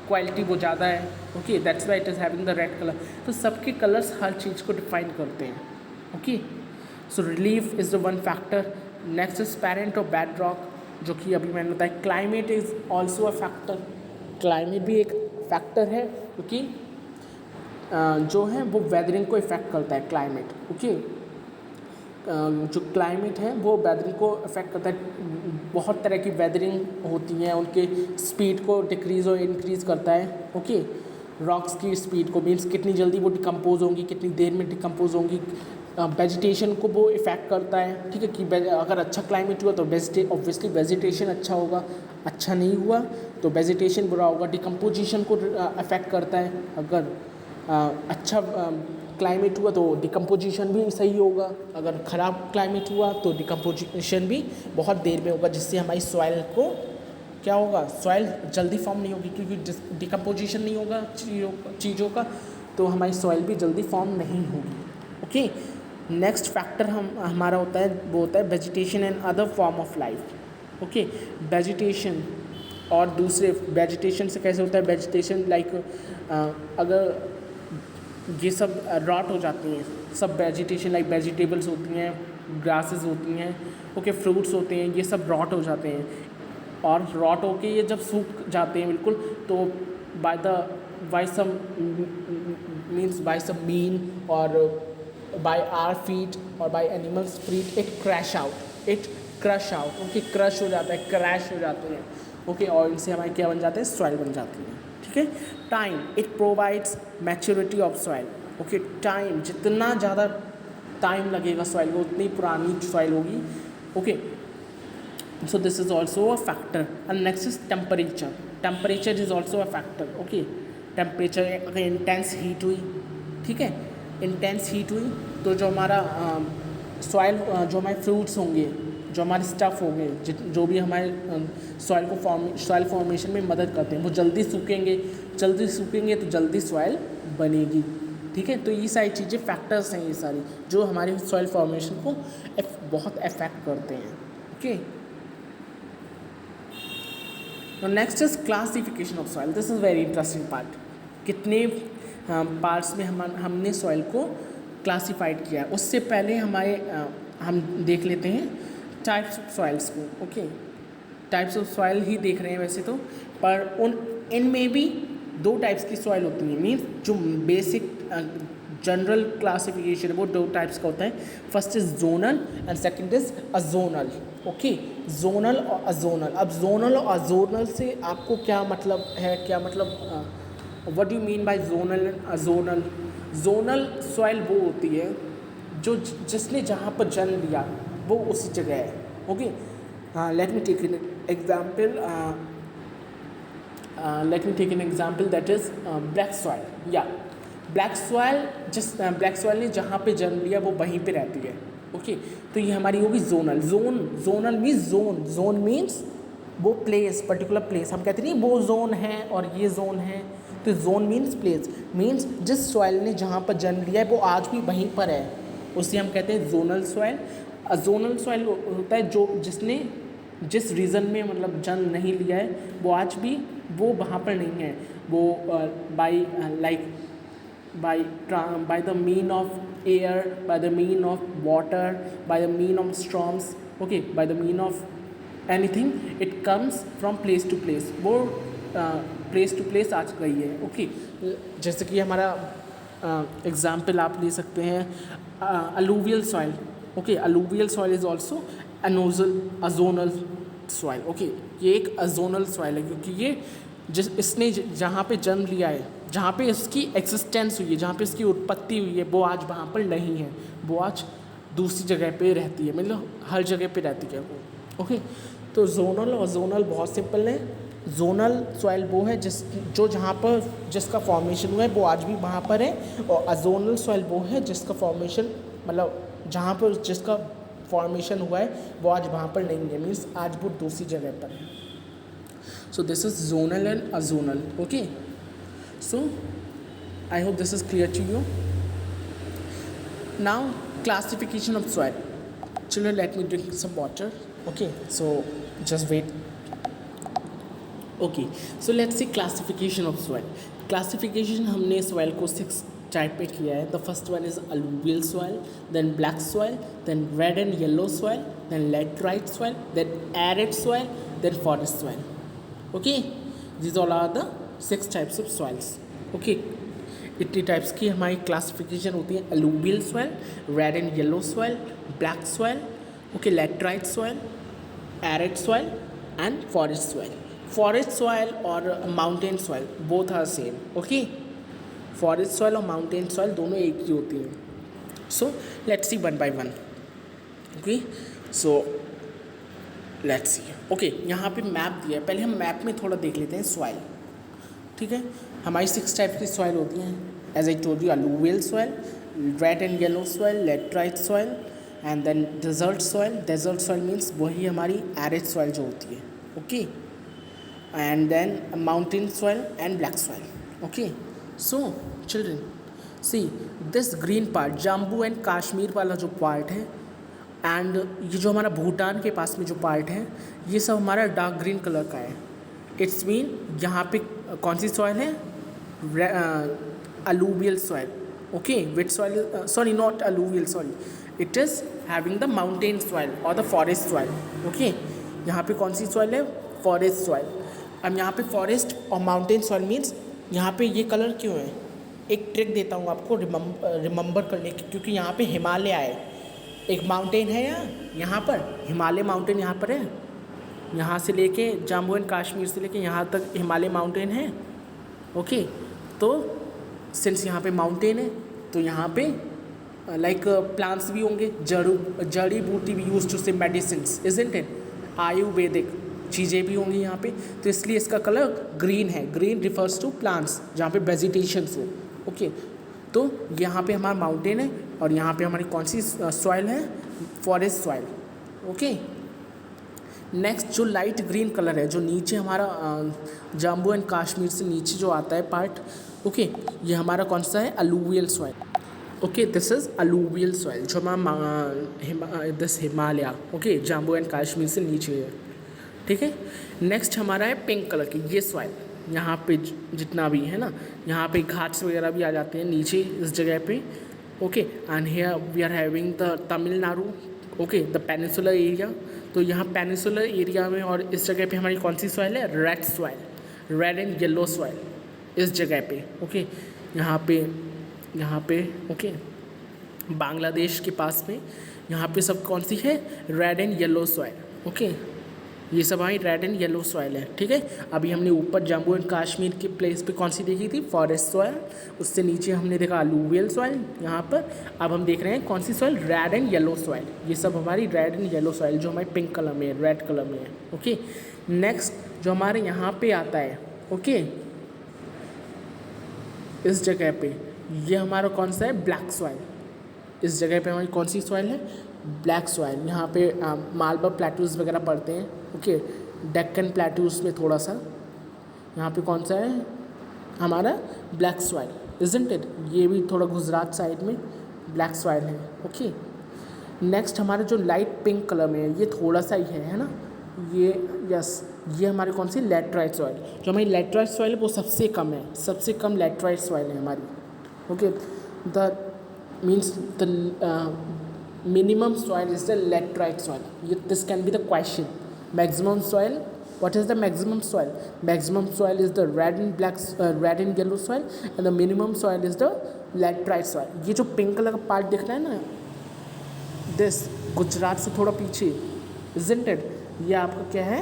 A: क्वालिटी वो ज़्यादा है। Okay, that's why it is having the red colour. तो सबके कलर्स हर चीज़ को डिफाइन करते हैं। Okay, so relief is the one factor. Next is parent of bed rock, जो कि अभी मैंने बताया। Climate is also a factor. Climate भी एक फैक्टर है क्योंकि जो है वो वेदरिंग को इफ़ेक्ट करता है क्लाइमेट। ओके, जो क्लाइमेट है वो वेदरिंग को इफ़ेक्ट करता है। बहुत तरह की वेदरिंग होती हैं, उनके स्पीड को डिक्रीज़ और इंक्रीज़ करता है। ओके, रॉक्स की स्पीड को मीन्स कितनी जल्दी वो डिकम्पोज होंगी, कितनी देर में डिकम्पोज होंगी। वेजिटेशन को वो इफ़ेक्ट करता है। ठीक है, कि अगर अच्छा क्लाइमेट हुआ तो ऑब्वियसली वेजिटेशन अच्छा होगा, अच्छा नहीं हुआ तो वेजिटेशन बुरा होगा। डिकम्पोजिशन को अफेक्ट करता है। अगर अच्छा क्लाइमेट हुआ तो डिकम्पोजिशन भी सही होगा, अगर ख़राब क्लाइमेट हुआ तो डिकम्पोजिशन भी बहुत देर में होगा, जिससे हमारी सॉइल को क्या होगा, सॉइल जल्दी फॉर्म नहीं होगी। क्योंकि डिकम्पोजिशन नहीं होगा चीज़ों का तो हमारी सॉइल भी जल्दी फॉर्म नहीं होगी। ओके, नेक्स्ट फैक्टर हमारा होता है वो होता है vegetation and other form of life. Okay, vegetation और दूसरे वेजिटेशन से कैसे होता है वेजिटेशन लाइक अगर ये सब रॉट हो जाती हैं, सब वेजिटेशन लाइक वेजिटेबल्स होती हैं, ग्रासेस होती हैं, ओके, फ्रूट्स होते हैं, ये सब रॉट हो जाते हैं और रॉट होके ये जब सूख जाते हैं बिल्कुल तो by some means by some mean और बाय आवर फीट और by animals feet it crash out, okay, crush हो जाता है, क्रैश हो जाते हैं, ओके, और इनसे हमारे क्या बन जाते हैं सॉइल बन जाती है। ठीक है, time it provides maturity of soil. Okay, time जितना ज़्यादा टाइम लगेगा सॉइल को उतनी पुरानी सॉइल होगी। Okay, so this is also a factor and next is temperature is also a factor। okay, temperature अगर इंटेंस हीट हुई, ठीक है, इंटेंस हीट हुई तो जो हमारा सॉइल जो हमारे फ्रूट्स होंगे, जो हमारे स्टफ़ होंगे, जो भी हमारे सॉइल फॉर्मेशन में मदद करते हैं वो जल्दी सूखेंगे तो जल्दी सॉइल बनेगी। ठीक है, तो ये सारी चीज़ें फैक्टर्स हैं, ये सारी जो हमारे सॉइल फॉर्मेशन को बहुत अफेक्ट करते हैं। Okay, next is classification of soil. This is very interesting part. कितने पार्ट्स में हमने सॉइल को क्लासिफाइड किया है, उससे पहले हम देख लेते हैं टाइप्स ऑफ सॉइल्स को। ओके, टाइप्स ऑफ सॉइल ही देख रहे हैं वैसे तो, पर इनमें भी दो टाइप्स की सॉइल होती है। मीन्स जो बेसिक जनरल क्लासिफिकेशन है वो दो टाइप्स का होता है। First is zonal and second is azonal. Okay, zonal और अजोनल। अब जोनल और अजोनल से आपको क्या मतलब है, what do you mean by zonal and azonal? Zonal soil वो होती है जो जिसने जहाँ पर जन्म लिया वो उसी जगह है। Okay, let me take an example that is black soil. या ब्लैक सॉइल ने जहाँ पे जन्म लिया वो वहीं पे रहती है। ओके, तो ये हमारी होगी zonal. Zonal means zone means वो प्लेस, पर्टिकुलर प्लेस। हम कहते नहीं वो जोन है और ये जोन है, तो जोन मीन्स प्लेस, मीन्स जिस सॉइल ने जहाँ पर जन्म लिया है वो आज भी वहीं पर है, उसे हम कहते हैं जोनल सॉइल। अजोनल सॉइल होता है जो जिसने जिस रीजन में मतलब जन्म नहीं लिया है वो आज भी वो वहाँ पर नहीं है। वो by the mean of air, by the mean of water, by the mean of storms, okay, by the mean of anything, it comes from place to place। वो place to place आज गई है। ओके, जैसे कि हमारा example आप ले सकते हैं alluvial soil. Okay, alluvial soil is also azonal soil. Okay, ये एक अजोनल सॉइल है क्योंकि ये इसने जहाँ पे जन्म लिया है, जहाँ पे इसकी एक्सिस्टेंस हुई है, जहाँ पे इसकी उत्पत्ति हुई है वो आज वहाँ पर नहीं है, वो आज दूसरी जगह पे रहती है, मतलब हर जगह पे रहती है वो। ओके, तो जोनल और जोनल बहुत सिंपल है। जोनल सॉइल वो है जो जहाँ पर जिसका फॉर्मेशन हुआ है वो आज भी वहाँ पर है, और अजोनल सॉइल वो है जिसका फॉर्मेशन मतलब जहाँ पर जिसका फॉर्मेशन हुआ है वो आज वहाँ पर नहीं है, मीन्स आज वो दूसरी जगह पर है। So this is zonal and azonal। Okay, so I hope this is clear to you. Now classification of soil. Children, let me drink some water। Okay, so just wait। Okay, so let's see classification of soil। Classification हमने soil को 6 type में किया है। The first one is alluvial soil, then black soil, then red and yellow soil, then laterite soil, then arid soil, then forest soil। Okay, these all are the 6 types of soils। Okay, इतनी types की हमारी classification होती है। Alluvial soil, red and yellow soil, black soil, okay, laterite soil, arid soil and forest soil. Forest soil और mountain soil both are same. Okay, forest soil और mountain soil दोनों एक ही होती हैं। So let's see one by one. Okay, so let's see. Okay, यहाँ पे map दिया है, पहले हम मैप में थोड़ा देख लेते हैं सॉइल। ठीक है, हमारी 6 टाइप की सॉइल होती हैं। As I told you, alluvial soil, red and yellow soil, laterite soil and then desert soil. Desert soil means वही हमारी एरिड सॉइल जो होती है। Okay, and then mountain soil and black soil. Okay, so children, see this green part Jammu and Kashmir वाला जो part है and ये जो हमारा भूटान के पास में जो पार्ट है ये सब हमारा डार्क ग्रीन कलर का है। इट्स मीन यहाँ पे कौन सी सॉइल है, alluvial soil, okay, which soil is, sorry not alluvial, sorry, it is having the mountain soil or the forest soil, okay। यहाँ पे कौन सी soil है, forest soil। अब यहाँ पे forest और mountain soil means यहाँ पे ये कलर क्यों है, एक ट्रिक देता हूँ आपको रिमेंबर करने की, क्योंकि यहाँ पे हिमालय है, एक माउंटेन है यहाँ पर हिमालय माउंटेन यहाँ पर है, यहाँ से लेके जम्मू एंड कश्मीर से लेके यहाँ तक हिमालय माउंटेन है, ओके। तो सिंस यहाँ पे माउंटेन है तो यहाँ पे लाइक प्लांट्स भी होंगे, जड़ी बूटी भी यूज टू से मेडिसिन्स, इजंट इट, आयुर्वेदिक चीज़ें भी होंगी यहाँ पे, तो इसलिए इसका कलर ग्रीन है। ग्रीन रिफर्स टू प्लांट्स जहाँ पे वेजिटेशंस हो, ओके। तो यहाँ पे हमारा माउंटेन है और यहाँ पे हमारी कौन सी सॉइल है, फॉरेस्ट सॉइल, ओके। नेक्स्ट जो लाइट ग्रीन कलर है जो नीचे हमारा जम्मू एंड कश्मीर से नीचे जो आता है पार्ट, ओके, ये हमारा कौन सा है, alluvial soil, okay, this is alluvial soil जो हमारा this Himalaya, okay, Jammu and Kashmir से नीचे है, ठीक है। नेक्स्ट हमारा है पिंक कलर की ये सॉइल, यहाँ पे जितना भी है ना, यहाँ पे घाट्स वगैरह भी आ जाते हैं नीचे इस जगह पे, okay. And here we are having the Tamil Nadu, okay, the peninsular area. तो यहाँ पेनिसुलर एरिया में और इस जगह पे हमारी कौन सी सॉइल है, red soil, red and yellow soil इस जगह पे, ओके। यहाँ पे ओके, बांग्लादेश के पास में यहाँ पे सब कौन सी है, red and yellow soil, okay. ये सब हमारी रेड एंड येलो सॉइल है, ठीक है। अभी हमने ऊपर जम्मू एंड कश्मीर के प्लेस पे कौन सी देखी थी, फॉरेस्ट सॉइल, उससे नीचे हमने देखा अलूवियल सॉइल यहाँ पर। अब हम देख रहे हैं कौन सी soil, red and yellow soil. ये सब हमारी रेड एंड येलो सॉइल जो हमारे पिंक कलर में है, रेड कलर में है, ओके। नेक्स्ट जो हमारे यहाँ पे आता है, ओके, इस जगह पे ये हमारा कौन सा है, ब्लैक सॉइल। इस जगह पे हमारी कौन सी सॉइल है, ब्लैक सॉइल। यहाँ पे मालवा प्लेटूज वगैरह पड़ते हैं, ओके, डेक्कन प्लेटूज में थोड़ा सा यहाँ पे कौन सा है हमारा, ब्लैक सॉइल, इजंट इट। ये भी थोड़ा गुजरात साइड में ब्लैक सॉइल है, ओके। नेक्स्ट हमारा जो लाइट पिंक कलर में है ये थोड़ा सा ही है ना, ये यस, ये हमारी कौन सी, लैटराइट सॉइल। जो हमारी लैटराइट सॉइल है वो सबसे कम है, सबसे कम लैटराइट सॉइल है हमारी, okay. The means the minimum soil is the laterite soil. This can be the question. Maximum soil, what is the maximum soil? Maximum soil is the red and yellow soil, and the minimum soil is the laterite soil. ये जो pink colour का part दिख रहा है ना, this Gujarat से थोड़ा पीछे, isn't it? ये आपका क्या है,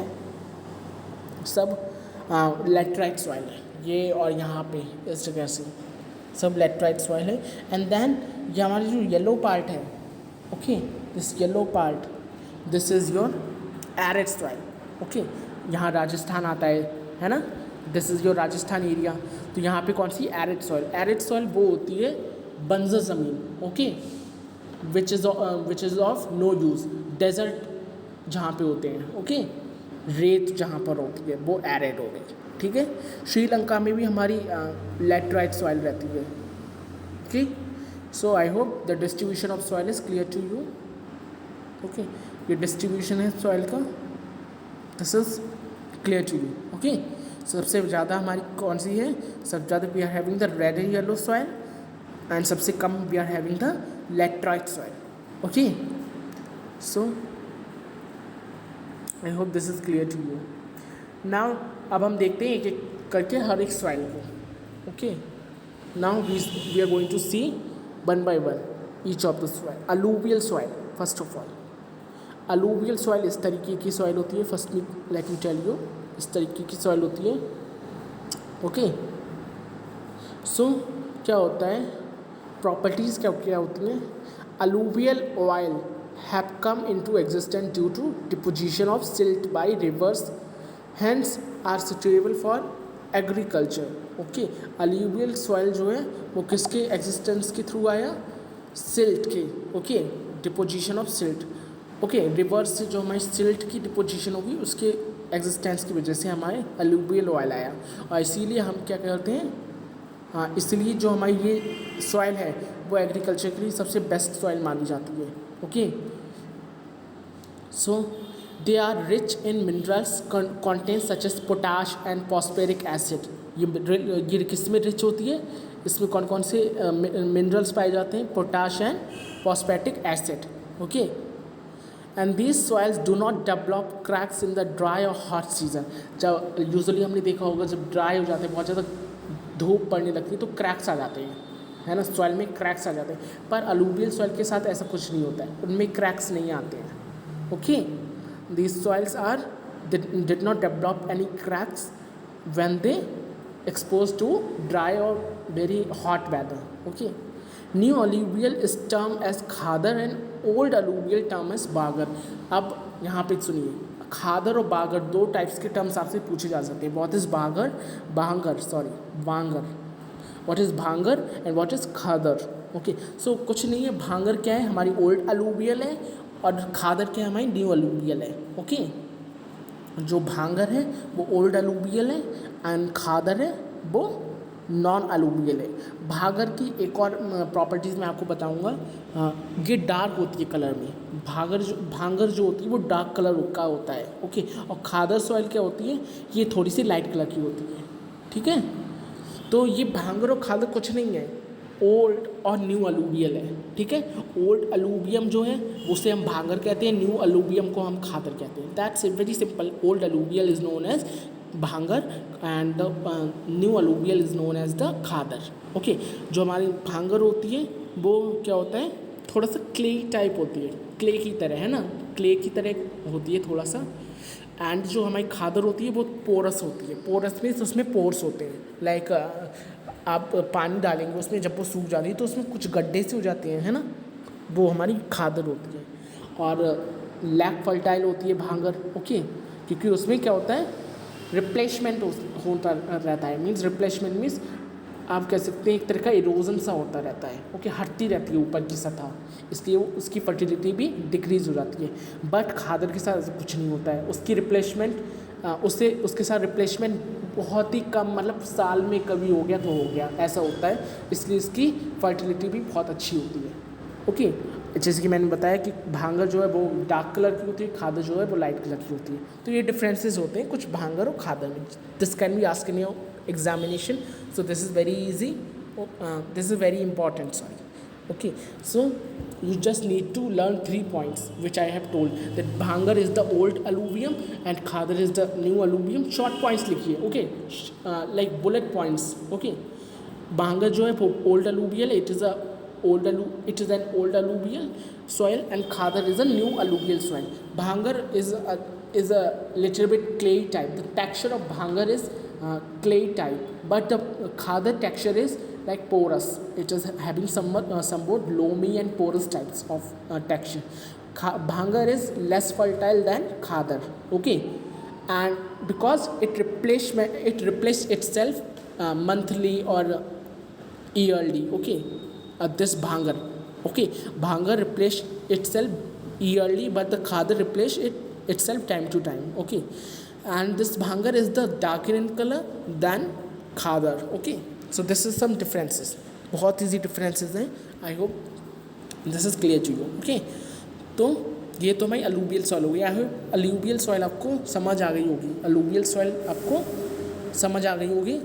A: सब laterite soil है ये, और यहाँ पे इस जगह से सब laterite soil है। एंड देन ये हमारी जो येलो पार्ट है, okay, this yellow part, this is your arid soil, okay. यहाँ राजस्थान आता है ना, this is your Rajasthan area. तो यहाँ पे कौन सी, एरिड सॉइल। एरिड सॉइल वो होती है बंजर ज़मीन, okay, which is of no use, desert जहाँ पे होते हैं, ओके, रेत जहाँ पर होती है वो एरिड हो गई, ठीक है। श्रीलंका में भी हमारी लैटराइट सॉइल रहती है, okay. So I hope the distribution of soil is clear to you, okay। ये distribution है soil का, this is clear to you, okay। सबसे ज़्यादा हमारी कौन सी है, सबसे ज़्यादा we are having the red and yellow soil, and सबसे कम we are having the laterite soil, okay। So I hope this is clear to you. Now अब हम देखते हैं एक करके हर एक soil को, okay। Now we are going to see one by one each of the soil. Alluvial soil, first of all, alluvial soil इस तरीके की soil होती है, first me let me tell you, इस तरीके की soil होती है, ओके। सो क्या होता है, प्रॉपर्टीज़ क्या होती हैं, alluvial oil have come into existence due to deposition of silt by rivers, hence are suitable for agriculture, okay. Alluvial soil जो है वो किसके एग्जिस्टेंस के थ्रू आया, सिल्ट के, okay, deposition of silt, okay. Reverse से जो हमारी सिल्ट की डिपोजिशन होगी उसके एग्जिस्टेंस की वजह से हमारे अलूवियल ऑयल आया, और इसीलिए हम क्या करते हैं, इसलिए जो हमारी ये सॉइल है वो एग्रीकल्चर के लिए सबसे बेस्ट सॉइल मानी जाती है। Okay, so they are rich in minerals content such as potash and phosphoric acid. ये किस में रिच होती है? इसमें कौन कौन से मिनरल्स पाए जाते हैं? Potash and phosphatic acid. Okay, and these soils do not develop cracks in the dry और हॉट सीजन। जब यूजुअली हमने देखा होगा जब ड्राई हो जाते हैं, बहुत ज़्यादा धूप पड़ने लगती है तो क्रैक्स आ जाते हैं, है ना, सॉइल में क्रैक्स आ जाते हैं। पर अलूवियल सॉइल के साथ ऐसा कुछ नहीं होता है, उनमें क्रैक्स नहीं आते हैं। Okay, these soils are did not develop any cracks when they exposed to dry or very hot weather. Okay, new alluvial is termed as khadar and old alluvial term as बागर। अब यहाँ पे सुनिए, खादर और बागर दो टाइप्स के terms आपसे पूछे जा सकते हैं। What is bagar, bangar, what is bhangar and what is khadar. Okay, so कुछ नहीं है, भांगर क्या है? हमारी ओल्ड अलूवियल है, और खादर क्या है? हमारी न्यू अलूवियल है। ओके, जो भांगर है वो ओल्ड अलूवियल है एंड खादर है वो नॉन अलूवियल है। भांगर की एक और प्रॉपर्टीज़ मैं आपको बताऊंगा, ये डार्क होती है कलर में। भांगर जो होती है वो डार्क कलर का होता है। ओके, और खादर सॉइल क्या होती है? ये थोड़ी सी लाइट कलर की होती है। ठीक है, तो ये भांगर और खादर कुछ नहीं है, ओल्ड और न्यू अलूवियल है। ठीक है, ओल्ड अलूवियम जो है उसे हम भांगर कहते हैं, न्यू अलूवियम को हम खादर कहते हैं। That's very simple. Old alluvial is known as bhangar and the new alluvial is known as the khadar. Okay, जो हमारी भांगर होती है वो क्या होता है? थोड़ा सा क्ले टाइप होती है, क्ले की तरह, है ना, क्ले की तरह होती है थोड़ा सा। एंड जो हमारी खादर होती है वो पोरस होती है। पोरस मीन्स उसमें पोर्स होते हैं, लाइक आप पानी डालेंगे उसमें, जब वो सूख जाती है तो उसमें कुछ गड्ढे से हो जाते हैं, है ना, वो हमारी खादर होती है। और लैक फर्टाइल होती है भांगर। ओके, क्योंकि उसमें क्या होता है? रिप्लेसमेंट होता रहता है। मीन्स रिप्लेसमेंट मीन्स आप कह सकते हैं एक तरह का इरोजन सा होता रहता है। ओके, हटती रहती है ऊपर की सतह, इसलिए वो उसकी फर्टिलिटी भी डिक्रीज हो जाती है। बट खादर के साथ ऐसा कुछ नहीं होता है, उसकी रिप्लेसमेंट उसके साथ रिप्लेसमेंट बहुत ही कम, मतलब साल में कभी हो गया तो हो गया, ऐसा होता है। इसलिए इसकी फर्टिलिटी भी बहुत अच्छी होती है। ओके, जैसे कि मैंने बताया कि भांगर जो है वो डार्क कलर की होती है, खादर जो है वो लाइट कलर की होती है। तो ये डिफरेंसेस होते हैं कुछ भांगर और खादर में। This can be asked in your examination, so this is very easy, this is very important, sorry. Okay, so you just need to learn 3 points which I have told, that bhangar is the old alluvium and khadar is the new alluvium. short points लिखिए, okay, like bullet points. Okay, bhangar जो है वो old alluvial, it is an old alluvial soil, and khadar is a new alluvial soil. Bhangar is a little bit clay type. The texture of bhangar is clay type, but the khadar texture is like porous. It is having somewhat loamy and porous types of texture. Bhangar is less fertile than khadar. Okay, and because it replaced itself monthly or yearly. Okay, this bhangar. Okay, bhangar replaced itself yearly, but the khadar replaced itself time to time. Okay, and this bhangar is the darker in color than khadar. Okay, so this is some differences, बहुत easy differences हैं. I hope this is clear to you. Okay, तो ये तो हमारी alluvial soil हो गया है। Alluvial soil आपको समझ आ गई होगी, अलूवियल सॉइल आपको समझ आ गई होगी।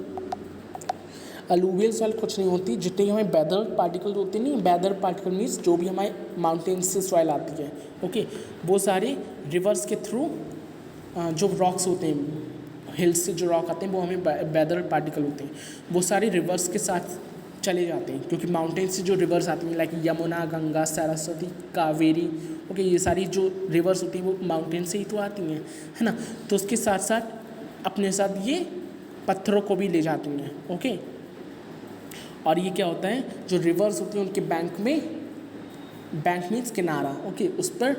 A: अलूवियल सॉइल कुछ नहीं होती, जितने हमारे वेदर पार्टिकल होते नहीं, वेदर पार्टिकल मीन्स जो भी हमारे माउंटेन्स से सॉइल आती है। ओके, वो सारे रिवर्स के थ्रू जो रॉक्स होते हैं, हिल्स से जो रॉक आते हैं वो हमें वेदर पार्टिकल होते हैं, वो सारे रिवर्स के साथ चले जाते हैं, क्योंकि माउंटेन से जो रिवर्स आती हैं लाइक यमुना, गंगा, सरस्वती, कावेरी। ओके, ये सारी जो रिवर्स होती हैं वो माउंटेन से ही तो आती हैं, है ना, तो उसके साथ साथ अपने साथ ये पत्थरों को भी ले जाती हैं। ओके, और ये क्या होता है, जो रिवर्स होती हैं उनके बैंक मीन्स किनारा। ओके, उस पर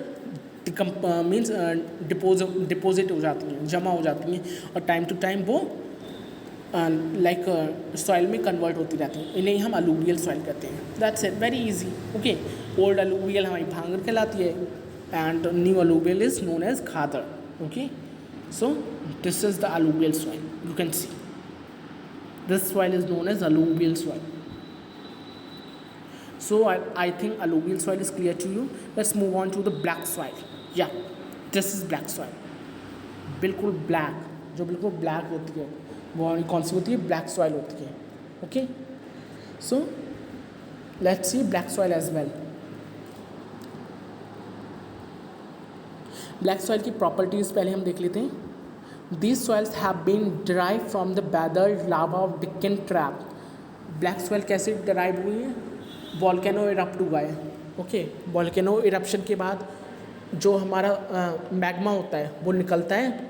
A: मीन्स डिपोजिट हो जाती हैं, जमा हो जाती हैं, और टाइम टू टाइम वो लाइक सॉइल में कन्वर्ट होती रहती हैं। इन्हें हम अलूवियल सॉइल कहते हैं। That's it, very easy. Okay, old alluvial हमारी भांगर कहलाती है and new alluvial is known as khadar. Okay, so this is the alluvial soil, you can see. This soil is known as alluvial soil. So I think alluvial soil is clear to you. Let's move on to the black soil. Yeah, this is black soil. बिल्कुल black, जो बिल्कुल black होती है वो कौन सी होती है? Black soil होती है. Okay, so let's see black soil as well. Black soil की प्रॉपर्टीज़ पहले हम देख लेते हैं. These soils have been derived from the weathered lava of Deccan Trap. Black soil कैसे डराइव हुई है? वॉल्केनो इरप्ट हुआ है. ओके, वॉल्केनो इरप्शन के बाद जो हमारा मैग्मा होता है वो निकलता है,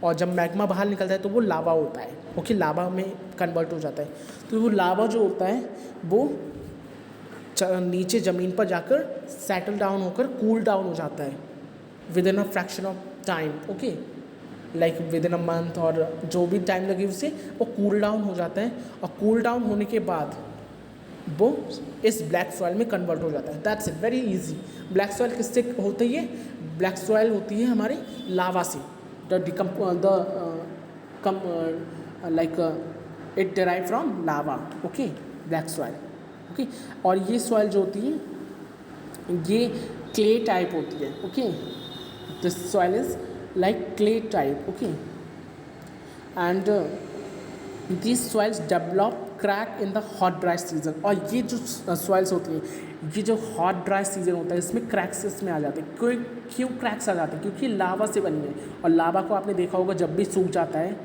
A: और जब मैग्मा बाहर निकलता है तो वो लावा होता है. ओके, लावा में कन्वर्ट हो जाता है. तो वो लावा जो होता है वो नीचे ज़मीन पर जाकर सेटल डाउन होकर कूल डाउन हो जाता है with in a fraction of time. Okay, like with in a month, और जो भी टाइम लगे उसे वो कूल डाउन हो जाता है, और कूल डाउन होने के बाद वो इस ब्लैक सॉइल में कन्वर्ट हो जाता है. That's it, very easy. Black soil किससे होती है? ब्लैक सॉइल होती है हमारी लावा से. It derive from lava. Okay, black soil. Okay, और ये सॉइल जो होती है ये क्ले टाइप होती है. Okay, this soil is like clay type. Okay, and these soils develop crack in the hot dry season. और ये जो soils होती हैं, ये जो hot dry season होता है इसमें cracks इसमें आ जाते हैं. क्यों cracks आ जाते हैं? क्योंकि लावा से बनी है, और लावा को आपने देखा होगा जब भी सूख जाता है.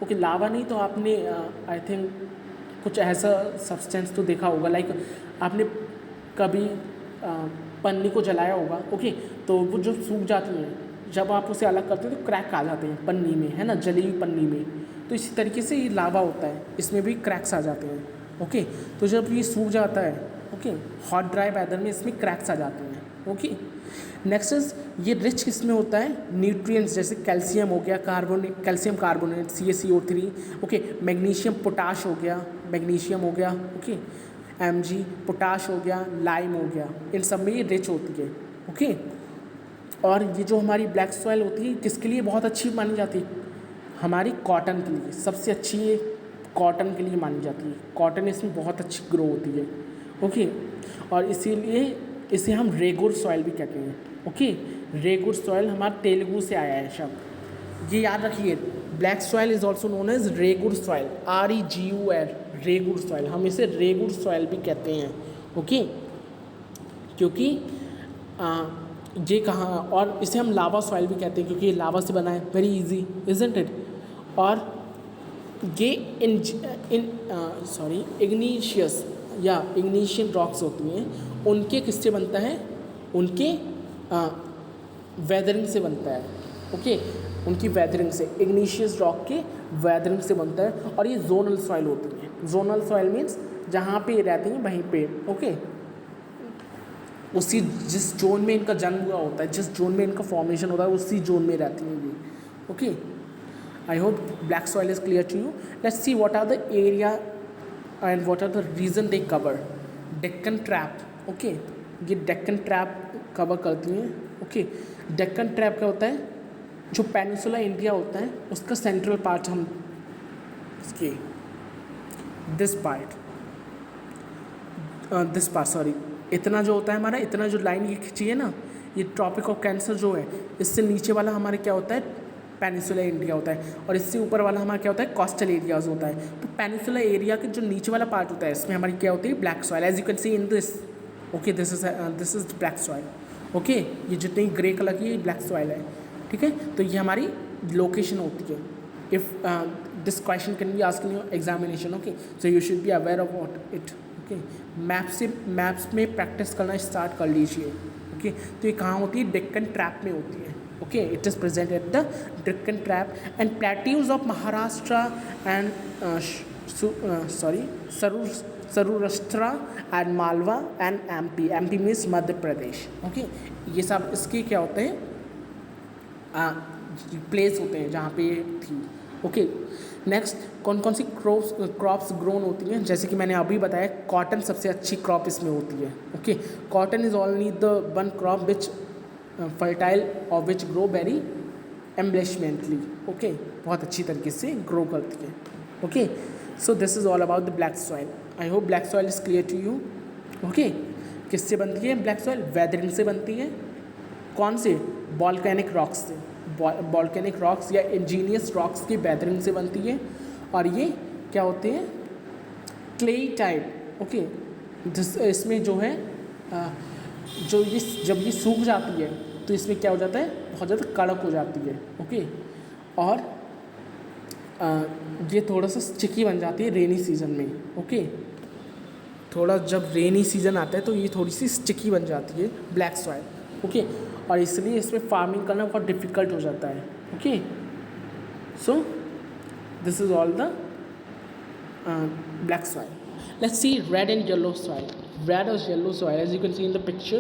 A: ओके, लावा नहीं तो आपने आई थिंक कुछ ऐसा सब्सटेंस तो देखा होगा, लाइक आपने कभी पन्नी को जलाया होगा. ओके, तो वो जो सूख जाती हैं जब आप उसे अलग करते हैं तो क्रैक आ जाते हैं पन्नी में, है ना, जली हुई पन्नी में. तो इसी तरीके से ये लावा होता है, इसमें भी क्रैक्स आ जाते हैं. ओके, तो जब ये सूख जाता है, ओके, हॉट ड्राई वेदर में इसमें क्रैक्स आ जाते हैं. ओके, नेक्स्ट इज ये रिच किसमें होता है? न्यूट्रिएंट्स, जैसे कैल्शियम हो गया, calcium carbonate CaCO3. Okay, magnesium potash हो गया, मैग्नीशियम हो गया. ओके, Mg, पोटाश हो गया, लाइम हो गया, इन सब में ये रिच होती है. ओके, और ये जो हमारी ब्लैक सॉइल होती है किसके लिए बहुत अच्छी मानी जाती है? हमारी कॉटन के लिए सबसे अच्छी ये कॉटन के लिए मानी जाती है. कॉटन इसमें बहुत अच्छी ग्रो होती है. ओके, और इसीलिए इसे हम रेगुर सॉइल भी कहते हैं. ओके, रेगुर सॉइल हमारा तेलुगु से आया है शब्द, ये याद रखिए. Black soil is also known as regur soil, REGUR, regur soil. हम इसे रेगुर सॉइल भी कहते हैं. ओके, क्योंकि ये कहाँ, और इसे हम लावा सॉइल भी कहते हैं क्योंकि ये लावा से बना है. Very easy, isn't it? और ये इग्नीशियस या इग्नीशियन रॉक्स होती हैं, उनके किससे बनता है? उनके वेदरिंग से बनता है. ओके, उनकी वेदरिंग से, इग्नीशियस रॉक के वेदरिंग से बनता है. और ये जोनल सॉइल होती है. जोनल सॉइल मीन्स जहाँ पे रहती हैं वहीं पे. ओके, उसी जिस जोन में इनका जन्म हुआ होता है, जिस जोन में इनका फॉर्मेशन होता है, उसी जोन में रहती हैं ये. Okay, I hope black soil is clear to you. Let's see what are the area and what are the region they cover. Deccan trap. Okay, ये डेक्कन ट्रैप कवर करती हैं. ओके, डेक्कन ट्रैप क्या होता है? जो पेनिनसुला इंडिया होता है उसका सेंट्रल पार्ट, हम इसके दिस पार्ट सॉरी, इतना जो होता है हमारा, इतना जो लाइन ये खींची है ना, ये ट्रॉपिक ऑफ कैंसर जो है, इससे नीचे वाला हमारे क्या होता है? पेनिनसुला इंडिया होता है. और इससे ऊपर वाला हमारा क्या होता है? कोस्टल एरियाज होता है. तो पेनिनसुला एरिया के जो नीचे वाला पार्ट होता है इसमें हमारी क्या होती है? Black soil. As you can see in this. Okay, this is black soil. Okay, ये जितनी ग्रे कलर की ब्लैक सॉइल है. ठीक है, तो ये हमारी लोकेशन होती है. If this question can be asked in your examination. Okay, so you should be aware of what it. Okay, maps में प्रैक्टिस करना स्टार्ट कर लीजिए. ओके, तो ये कहाँ होती है? डेक्कन ट्रैप में होती है. Okay, it is present at the Deccan trap and plateaus of Maharashtra and Saurashtra and Malwa and MP means Madhya Pradesh. Okay, ये सब इसके क्या होते हैं? प्लेस होते हैं जहाँ पे ये थी. ओके, नेक्स्ट कौन कौन सी क्रॉप्स ग्रोन होती हैं? जैसे कि मैंने अभी बताया, कॉटन सबसे अच्छी क्रॉप इसमें होती है. Okay, cotton is only the one crop which fertile और which grow very embellishmently. Okay, बहुत अच्छी तरीके से ग्रो करती है. Okay, so this is all about the black soil. I hope black soil is clear to you. Okay, किससे बनती है ब्लैक सॉइल? वेदरिंग से बनती है. कौन से? वॉल्केनिक रॉक्स से. वॉल्केनिक रॉक्स या इंजीनियस रॉक्स की वेदरिंग से बनती है. और ये क्या होते हैं? Clay type. ओके, इसमें जो है जो ये जब ये सूख जाती है तो इसमें क्या हो जाता है? बहुत ज़्यादा कड़क हो जाती है. ओके, और ये थोड़ा सा स्टिकी बन जाती है रेनी सीजन में. ओके, थोड़ा जब रेनी सीजन आता है तो ये थोड़ी सी स्टिकी बन जाती है ब्लैक सॉइल. ओके, और इसलिए इसमें फार्मिंग करना बहुत डिफ़िकल्ट हो जाता है. Okay, so this is all the black soil. Let's see red and yellow soil. Red or yellow soil, as you can see in the picture,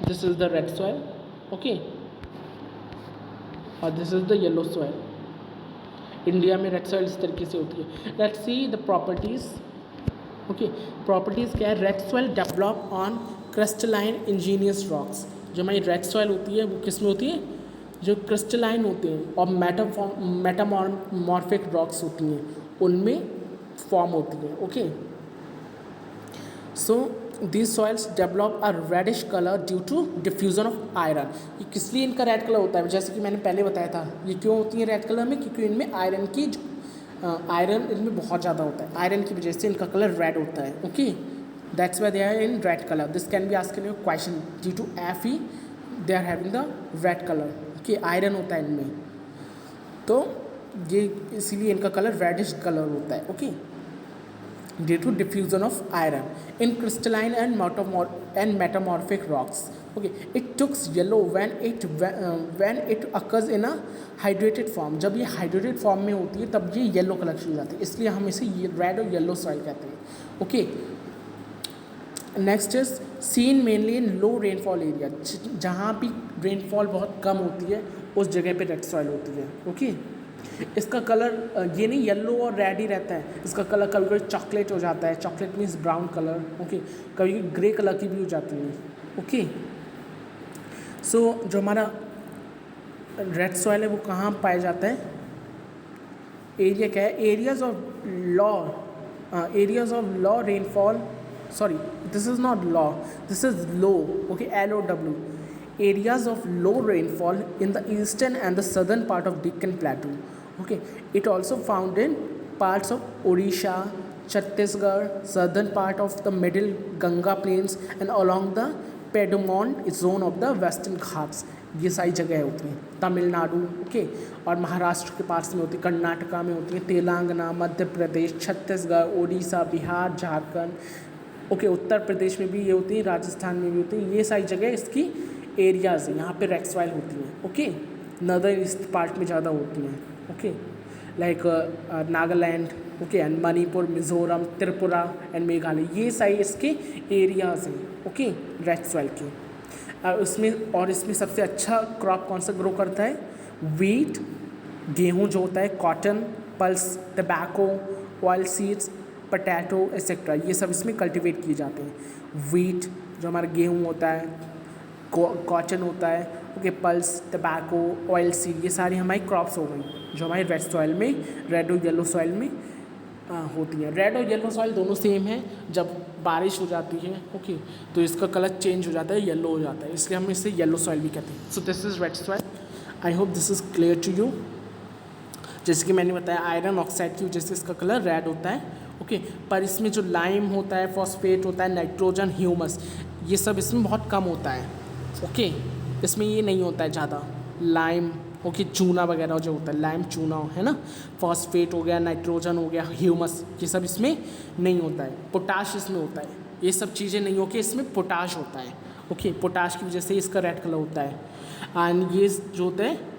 A: this is the red soil. Okay, और this is the yellow soil. India में red soil इस तरीके से होती है. Let's see the properties. Okay, properties क्या है? Red soil develop on crystalline Angénieux rocks. जो हमारी रेड सॉइल होती है वो किस में होती है? जो क्रिस्टलाइन होते हैं और मेटामॉर्फिक रॉक्स होती हैं उनमें फॉर्म होती है. Okay, so these soils develop a reddish colour due to diffusion of iron. ये किस लिए इनका रेड कलर होता है? जैसे कि मैंने पहले बताया था, ये क्यों होती है रेड कलर में? क्योंकि इनमें आयरन की आयरन इनमें बहुत ज़्यादा होता है. आयरन की वजह से इनका कलर रेड होता है. Okay, that's why they are in red colour. This can be asked in your question. Due to Fe they are having the red colour. Okay, iron होता है इनमें, तो ये इसीलिए इनका कलर रेडिश कलर होता है. Okay, due to diffusion of iron in crystalline and metamorphic rocks. Okay, it tooks yellow when it occurs in a hydrated form. जब ये हाइड्रेटेड फॉर्म में होती है तब ये येलो कलर की हो जाती है, इसलिए हम इसे रेड और येलो सॉइल कहते हैं. Okay, next is seen mainly in low rainfall area. जहाँ भी रेनफॉल बहुत कम होती है उस जगह पे रेड सॉइल होती है. ओके, इसका कलर ये नहीं येलो और रेड ही रहता है. इसका कलर कभी कभी चॉकलेट हो जाता है. Chocolate means brown colour. Okay, कभी ग्रे कलर की भी हो जाती है. ओके, सो जो हमारा रेड सॉइल है वो कहाँ पाया जाता है? एरिया क्या है? Areas of law rainfall. Sorry, this is not law, this is low. Okay, LOW. Areas of low rainfall in the eastern and the southern part of Deccan Plateau. Okay, it also found in parts of Odisha, Chhattisgarh, southern part of the middle Ganga plains and along the Piedmont zone of the Western Ghats. ये सारी जगह होती हैं. Tamil Nadu. Okay, और महाराष्ट्र के पास में होती है, कर्नाटका में होती है, तेलंगाना, मध्य प्रदेश, छत्तीसगढ़, ओडिशा, बिहार, झारखंड. ओके, उत्तर प्रदेश में भी ये होती है, राजस्थान में भी होती है. ये सारी जगह इसकी एरियाज़ हैं, यहाँ पे रेड सॉइल होती हैं. ओके, नदर्न ईस्ट पार्ट में ज़्यादा होती हैं. Okay, like Nagaland. Okay, and Manipur, Mizoram, Tripura and Meghalaya, ये सारी इसके एरियाज़ हैं. ओके, रेड सॉइल के. और इसमें सबसे अच्छा क्रॉप कौन सा ग्रो करता है? वीट, गेहूँ जो होता है, cotton, pulse, tobacco, oil seeds, potato etcetera, ये सब इसमें कल्टीवेट किए जाते हैं. वीट जो हमारा गेहूँ होता है, कॉटन होता है. Okay, pulse, tobacco, oil seed, ये सारी हमारी क्रॉप्स हो गई जो हमारी रेड सॉइल में, रेड और येलो सॉइल में होती हैं. रेड और येलो सॉइल दोनों सेम है. जब बारिश हो जाती है ओके तो इसका कलर चेंज हो जाता है, येलो हो जाता है, इसलिए हम इसे येलो सॉइल भी कहते हैं. So this is red soil. I hope this is clear to you. जैसे कि मैंने बताया आयरन ऑक्साइड की वजह से इसका कलर रेड होता है. ओके, पर इसमें जो लाइम होता है, फॉस्फेट होता है, नाइट्रोजन, ह्यूमस, ये सब इसमें बहुत कम होता है. ओके, इसमें ये नहीं होता है ज़्यादा. लाइम, ओके, चूना वगैरह जो होता है, लाइम चूना है ना, फॉस्फेट हो गया, नाइट्रोजन हो गया, ह्यूमस, ये सब इसमें नहीं होता है. पोटाश इसमें होता है. ये सब चीज़ें नहीं होके इसमें पोटाश होता है. ओके, पोटाश की वजह से इसका रेड कलर होता है. एंड ये जो होता है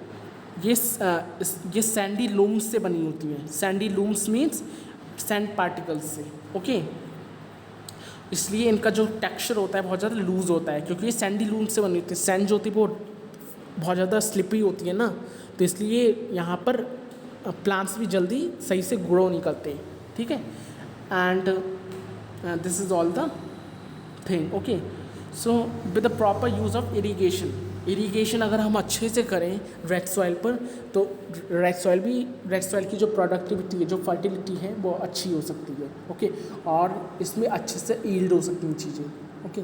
A: ये सैंडी लूम्स से बनी होती है. Sandy looms means sand particles से. ओके, इसलिए इनका जो टेक्सचर होता है बहुत ज़्यादा लूज़ होता है, क्योंकि ये सैंडी लूम से बनी होती है. सैंड जो होती है वो बहुत ज़्यादा स्लिपरी होती है ना, तो इसलिए यहाँ पर प्लांट्स भी जल्दी सही से ग्रो नहीं करते. ठीक है, and this is all the thing. Okay, so with the proper use of irrigation, irrigation अगर हम अच्छे से करें रेड सॉइल पर तो रेड सॉइल की जो प्रोडक्टिविटी है, जो फर्टिलिटी है, वो अच्छी हो सकती है। ओके, और इसमें अच्छे से ईल्ड हो सकती हैं चीज़ें। ओके,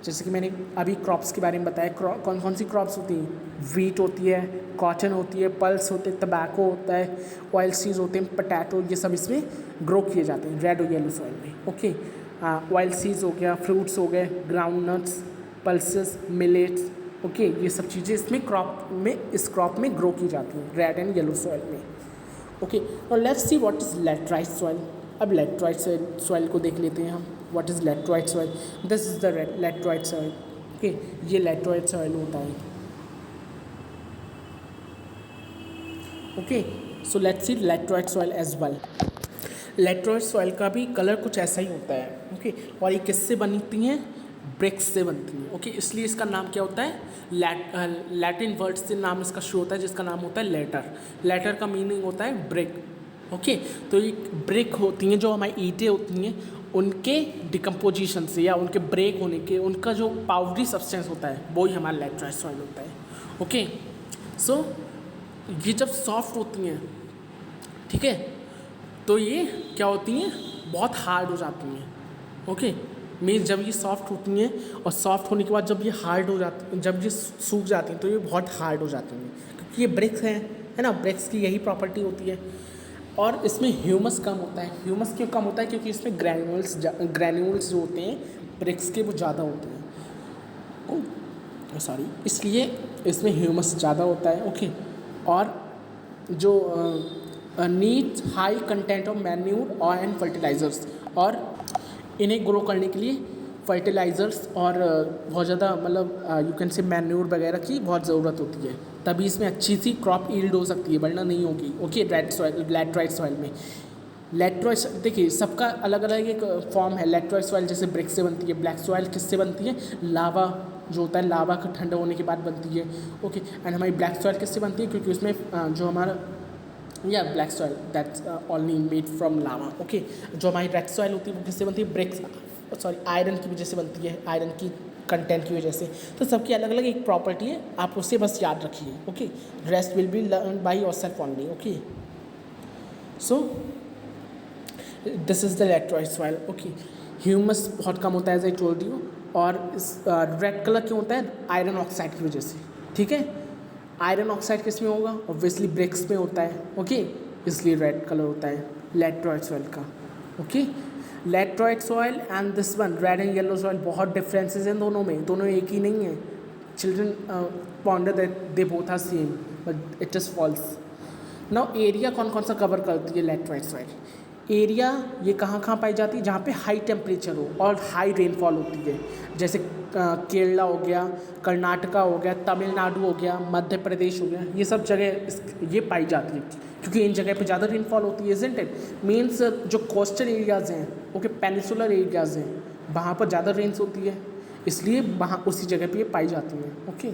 A: जैसे कि मैंने अभी क्रॉप्स के बारे में बताया, कौन कौन सी क्रॉप्स होती हैं, वीट होती है, कॉटन होती है, पल्स होते हैं, टबैको होता है, ऑयल सीड्स होते हैं, पोटैटो, ये सब इसमें ग्रो किए जाते हैं रेड और येलो सॉइल में। ओके, ऑयल सीड्स हो गया, फ्रूट्स हो गए, ground nuts, pulses, millets. Okay, ये सब चीज़ें इसमें इस क्रॉप में ग्रो की जाती हैं रेड एंड येलो सॉइल में। ओके, और let's see what is laterite soil. अब लैटराइट सॉइल को देख लेते हैं हम। What is laterite soil? This is the laterite soil. Okay, ये लैटराइट सॉइल होता है। Okay, so let's see laterite soil as well. Laterite soil का भी कलर कुछ ऐसा ही होता है। ओके, और ये किससे बनती हैं? ब्रिक्स से बनती हैं। ओके, इसलिए इसका नाम क्या होता है? लैटिन वर्ड से नाम इसका शुरू होता है, जिसका नाम होता है लेटर। लेटर का मीनिंग होता है ब्रिक। ओके, तो ये ब्रिक होती हैं, जो हमारी ईंटें होती हैं, उनके डिकम्पोजिशन से या उनके ब्रेक होने के, उनका जो पाउडरी सब्सटेंस होता है, वो ही हमारा लैटराइट सॉइल होता है। ओके, सो ये जब सॉफ्ट होती हैं, ठीक है, तो ये क्या होती हैं? बहुत हार्ड हो जाती हैं। ओके, मीन्स जब ये सॉफ्ट होती हैं और सॉफ्ट होने के बाद जब ये हार्ड हो जाती, जब ये सूख जाती हैं, तो ये बहुत हार्ड हो जाती हैं, क्योंकि ये ब्रिक्स हैं, है ना। ब्रिक्स की यही प्रॉपर्टी होती है। और इसमें ह्यूमस कम होता है। ह्यूमस क्यों कम होता है? क्योंकि इसमें ग्रैन्यूल्स जो होते हैं ब्रिक्स के, वो ज़्यादा होते हैं। सॉरी, इसलिए इसमें ह्यूमस ज़्यादा होता है। ओके, और जो needs high content of manure और एंड फर्टिलाइज़र्स, और इन्हें ग्रो करने के लिए फर्टिलाइज़र्स और बहुत ज़्यादा मतलब यू कैन से मैन्यूर वगैरह की बहुत ज़रूरत होती है, तभी इसमें अच्छी सी क्रॉप ईल्ड हो सकती है, वरना नहीं होगी। ओके, लैटराइट सॉइल में लैटराइट, देखिए सबका अलग अलग एक फॉर्म है। लैटराइट सॉइल जैसे ब्रिक से बनती है। ब्लैक सॉइल किससे बनती है? लावा जो होता है, लावा का ठंडा होने के बाद बनती है। ओके, एंड हमारी ब्लैक सॉइल किससे बनती है? क्योंकि उसमें जो हमारा या black soil that's only made from lava. Okay, जो हमारी रेड सॉइल होती है वो किससे बनती है? ब्रिक्स, सॉरी, आयरन की वजह से बनती है, आयरन की कंटेंट की वजह से। तो सबकी अलग अलग एक प्रॉपर्टी है, आप उससे बस याद रखिए। Okay, rest will be learn by yourself only. Okay, so this is the laterite soil. Okay, humus बहुत कम होता है एज आई टोल्ड यू, और इस रेड कलर क्यों होता है? आयरन ऑक्साइड की वजह से। ठीक है, आयरन ऑक्साइड किस में होगा? ऑब्वियसली ब्रिक्स में होता है। ओके, इसलिए रेड कलर होता है लैटराइट सॉइल का। Okay, laterite soil and this one red and yellow soil, बहुत डिफरेंसेस हैं दोनों में, दोनों एक ही नहीं है। Children ponder that they both are same, but it is false. Now area कौन कौन सा कवर करती है लैटराइट सॉइल? एरिया ये कहाँ कहाँ पाई जाती है? जहाँ पे हाई टेम्परेचर हो और हाई रेनफॉल होती है, जैसे केरला हो गया, कर्नाटका हो गया, तमिलनाडु हो गया, मध्य प्रदेश हो गया, ये सब जगह ये पाई जाती है, क्योंकि इन जगह पे ज़्यादा रेनफॉल होती है। Isn't it? मीन्स जो कोस्टल एरियाज़ हैं, ओके, पेनिसुलर एरियाज़ हैं, वहाँ पर ज़्यादा रेंस होती है, इसलिए वहाँ उसी जगह पे ये पाई जाती हैं। ओके,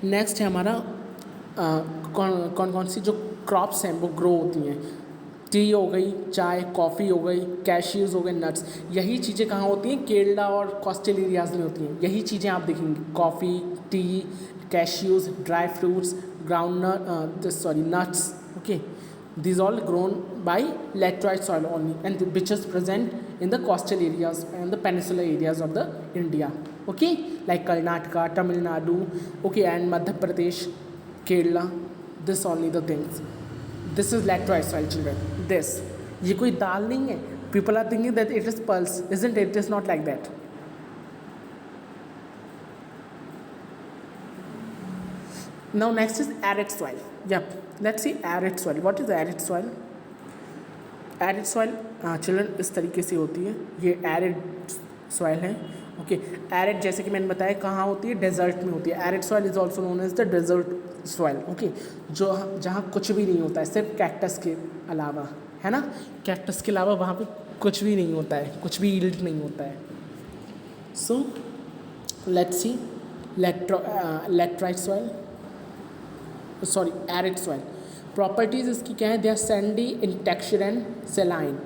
A: नेक्स्ट है हमारा कौन कौन सी जो क्रॉप्स हैं वो ग्रो होती हैं। टी हो गई, चाय, कॉफ़ी हो गई, कैशियूज़ हो गए, नट्स। यही चीज़ें कहाँ होती हैं? केरला और कोस्टल एरियाज़ में होती हैं। यही चीज़ें आप देखेंगे, coffee, tea, cashews, dry fruits, ground nuts. Okay, these all grown by laterite soil only, and which is present in the coastal areas and the peninsular areas of the India. Okay, like Karnataka, Tamil Nadu, okay, and Madhya Pradesh, Kerala. This only the things. This is laterite soil, children. This, ये कोई दाल नहीं है. People are thinking that it is pulse, isn't it? It is not like that. Now next is arid soil. Yep, let's see arid soil. What is arid soil? Arid soil, children, इस तरीके से होती है. ये arid soil है. Okay, arid जैसे कि मैंने बताया कहाँ होती है? डेजर्ट में होती है. Arid soil is also known as the desert soil. Okay, जो जहाँ कुछ भी नहीं होता है, सिर्फ कैक्टस के अलावा, है ना. कैक्टस के अलावा वहाँ पे कुछ भी नहीं होता है, कुछ भी यील्ड नहीं होता है. So let's see laterite soil, sorry arid soil. Properties इसकी क्या है? They are sandy in texture and saline.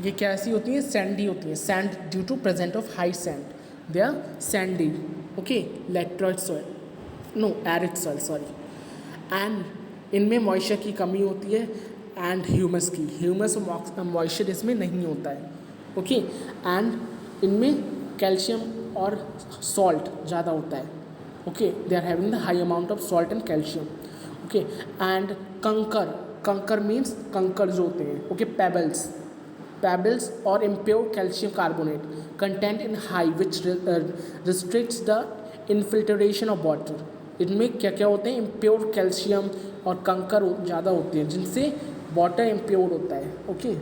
A: ये कैसी होती है? सैंडी होती है. Sand due to present of high sand, they are sandy. Okay, laterite soil. No arid soil sorry, and इनमें मॉइस्चर की कमी होती है एंड ह्यूमस की, ह्यूमस मॉइस्चर इसमें नहीं होता है, ओके। एंड इनमें कैल्शियम और सॉल्ट ज़्यादा होता है, okay, they are having the high amount of salt and calcium, okay. And kankar means kankar जो होते हैं, ओके, पेबल्स और impure calcium carbonate content in high which restricts the infiltration of water. इनमें क्या क्या होते हैं, इम्प्योर कैल्शियम और कंकर ज़्यादा होते हैं जिनसे वाटर इम्प्योर होता है, ओके।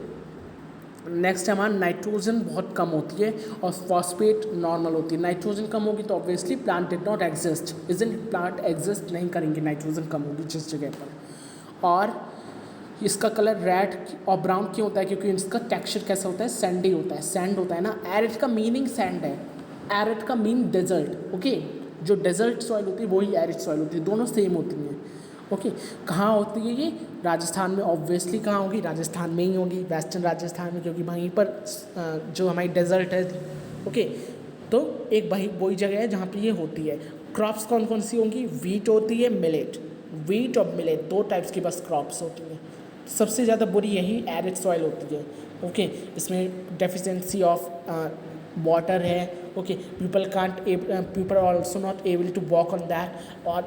A: नेक्स्ट हमारा नाइट्रोजन बहुत कम होती है और फॉस्फेट नॉर्मल होती है। नाइट्रोजन कम होगी तो obviously plant did not exist, isn't plant exist नहीं करेंगे, नाइट्रोजन कम होगी जिस जगह पर। और इसका कलर रेड और ब्राउन क्यों होता है, क्योंकि इसका टेक्सचर कैसा होता है, सैंडी होता है, सैंड होता है ना। एरिड का मीनिंग सैंड है, एरिड का मीन डेजर्ट, ओके। जो डेजर्ट सॉइल होती है वही एरिड सॉइल होती है, दोनों सेम होती हैं, ओके। कहाँ होती है ये, राजस्थान में। ऑब्वियसली कहाँ होगी, राजस्थान में ही होगी, वेस्टर्न राजस्थान में, क्योंकि वहीं पर जो हमारी डेजर्ट है, ओके। तो एक वही जगह है जहाँ पे ये होती है। क्रॉप्स कौन कौन सी होंगी, वीट होती है, मिलेट, वीट और मिलेट, दो टाइप्स की बस क्रॉप्स होती हैं। सबसे ज़्यादा बुरी यही एरिड सॉइल होती है, ओके। इसमें डेफिशिएंसी ऑफ वाटर है, okay. People also not able to walk on that. और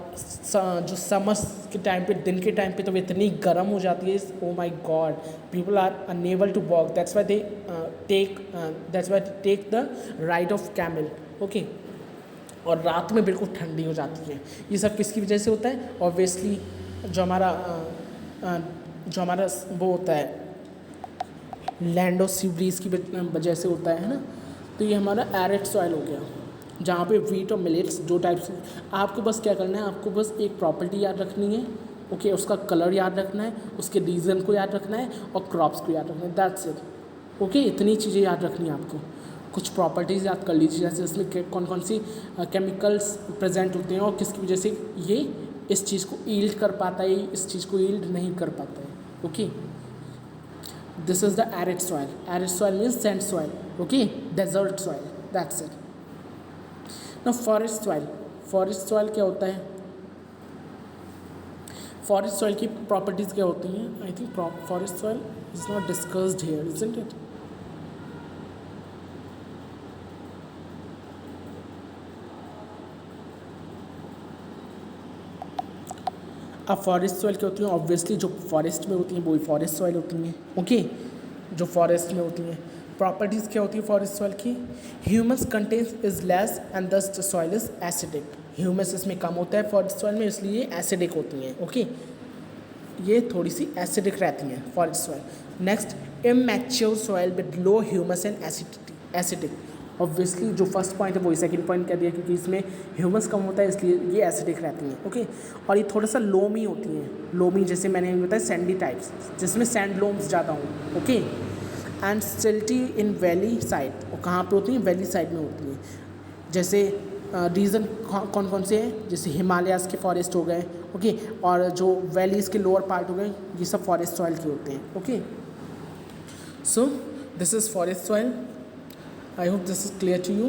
A: जो समर्स के टाइम पे, दिन के टाइम पे तो इतनी गर्म हो जाती है, oh my god, people are unable to walk, that's why they take the ride of camel, okay. और रात में बिल्कुल ठंडी हो जाती है। ये सब किसकी वजह से होता है, ऑब्वियसली जो हमारा वो होता है लैंड और सी ब्रीज की वजह से होता है ना। तो ये हमारा एरिड सॉइल हो गया, जहाँ पे वीट और मिलेट्स दो टाइप्स। आपको बस क्या करना है, आपको बस एक प्रॉपर्टी याद रखनी है, ओके। उसका कलर याद रखना है, उसके रीजन को याद रखना है और क्रॉप्स को याद रखना है, दैट्स इट, ओके। इतनी चीज़ें याद रखनी है आपको। कुछ प्रॉपर्टीज़ याद कर लीजिए, जैसे इसमें कौन कौन सी केमिकल्स प्रेजेंट होते हैं और किसकी वजह से ये इस चीज़ को ईल्ड कर पाता है, इस चीज़ को ईल्ड नहीं कर पाता है, okay. This is the arid soil. Arid soil means sand soil, okay, desert soil, that's it. Now forest soil. Forest soil क्या होता है, forest soil की properties क्या होती हैं, I think forest soil is not discussed here, isn't it? अब forest soil क्या होती हैं, ऑब्वियसली जो फॉरेस्ट में होती हैं वही फॉरेस्ट सॉइल होती हैं, ओके, जो फॉरेस्ट में होती हैं। प्रॉपर्टीज़ क्या होती है फॉरेस्ट सॉइल की, humus contents is less and thus the soil is acidic. Humus इसमें कम होता है फॉरेस्ट सॉइल में, इसलिए एसिडिक होती हैं, ओके। ये थोड़ी सी एसिडिक रहती हैं forest soil. Next, immature soil with low humus and acidic. Obviously जो फर्स्ट पॉइंट है वही सेकंड पॉइंट कह दिया, क्योंकि इसमें ह्यूमस कम होता है इसलिए ये एसिडिक रहती हैं, ओके। और ये थोड़ा सा लोमी होती हैं, लोमी जैसे मैंने बताया सैंडी टाइप्स, जिसमें सैंड लोम्स ज़्यादा हों, okay. And silty in valley side, और कहाँ पे होती हैं, वैली साइड में होती हैं। जैसे रीज़न कौन कौन से हैं, जैसे हिमालयाज़ के फॉरेस्ट हो गए, ओके, और जो वैलीज़ के लोअर पार्ट हो गए, ये सब फॉरेस्ट सॉइल के होते हैं, okay. So this is forest soil. I hope this is clear to you.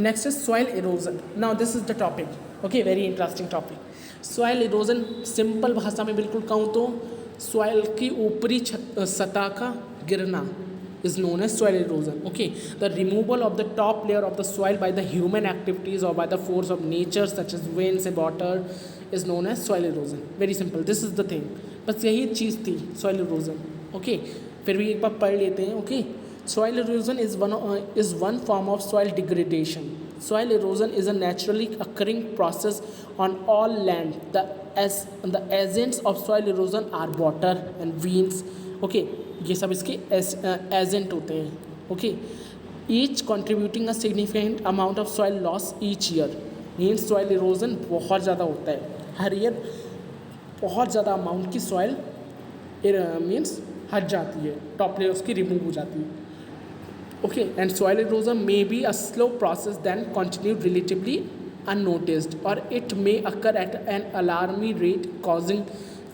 A: Next is soil erosion. Now this is the topic. Okay, very interesting topic. Soil erosion simple भाषा में बिल्कुल कहूँ तो soil की ऊपरी सतह का गिरना is known as soil erosion. Okay, the removal of the top layer of the soil by the human activities or by the force of nature such as winds and water is known as soil erosion. Very simple. This is the thing. बस यही चीज़ थी soil erosion. Okay, फिर भी एक बार पढ़ लेते हैं. Okay. Soil erosion is one form of soil degradation. Soil erosion is a naturally occurring process on all land. The agents of soil erosion are water and winds. Okay, ये सब इसके agent होते हैं. Okay, each contributing a significant amount of soil loss each year. Means soil erosion बहुत ज़्यादा होता है. हर year बहुत ज़्यादा अमाउंट की सॉइल मीन्स हट जाती है, टॉप लेयर्स की रिमूव हो जाती है. Okay, and soil erosion may be a slow process then continue relatively unnoticed, or it may occur at an alarming rate causing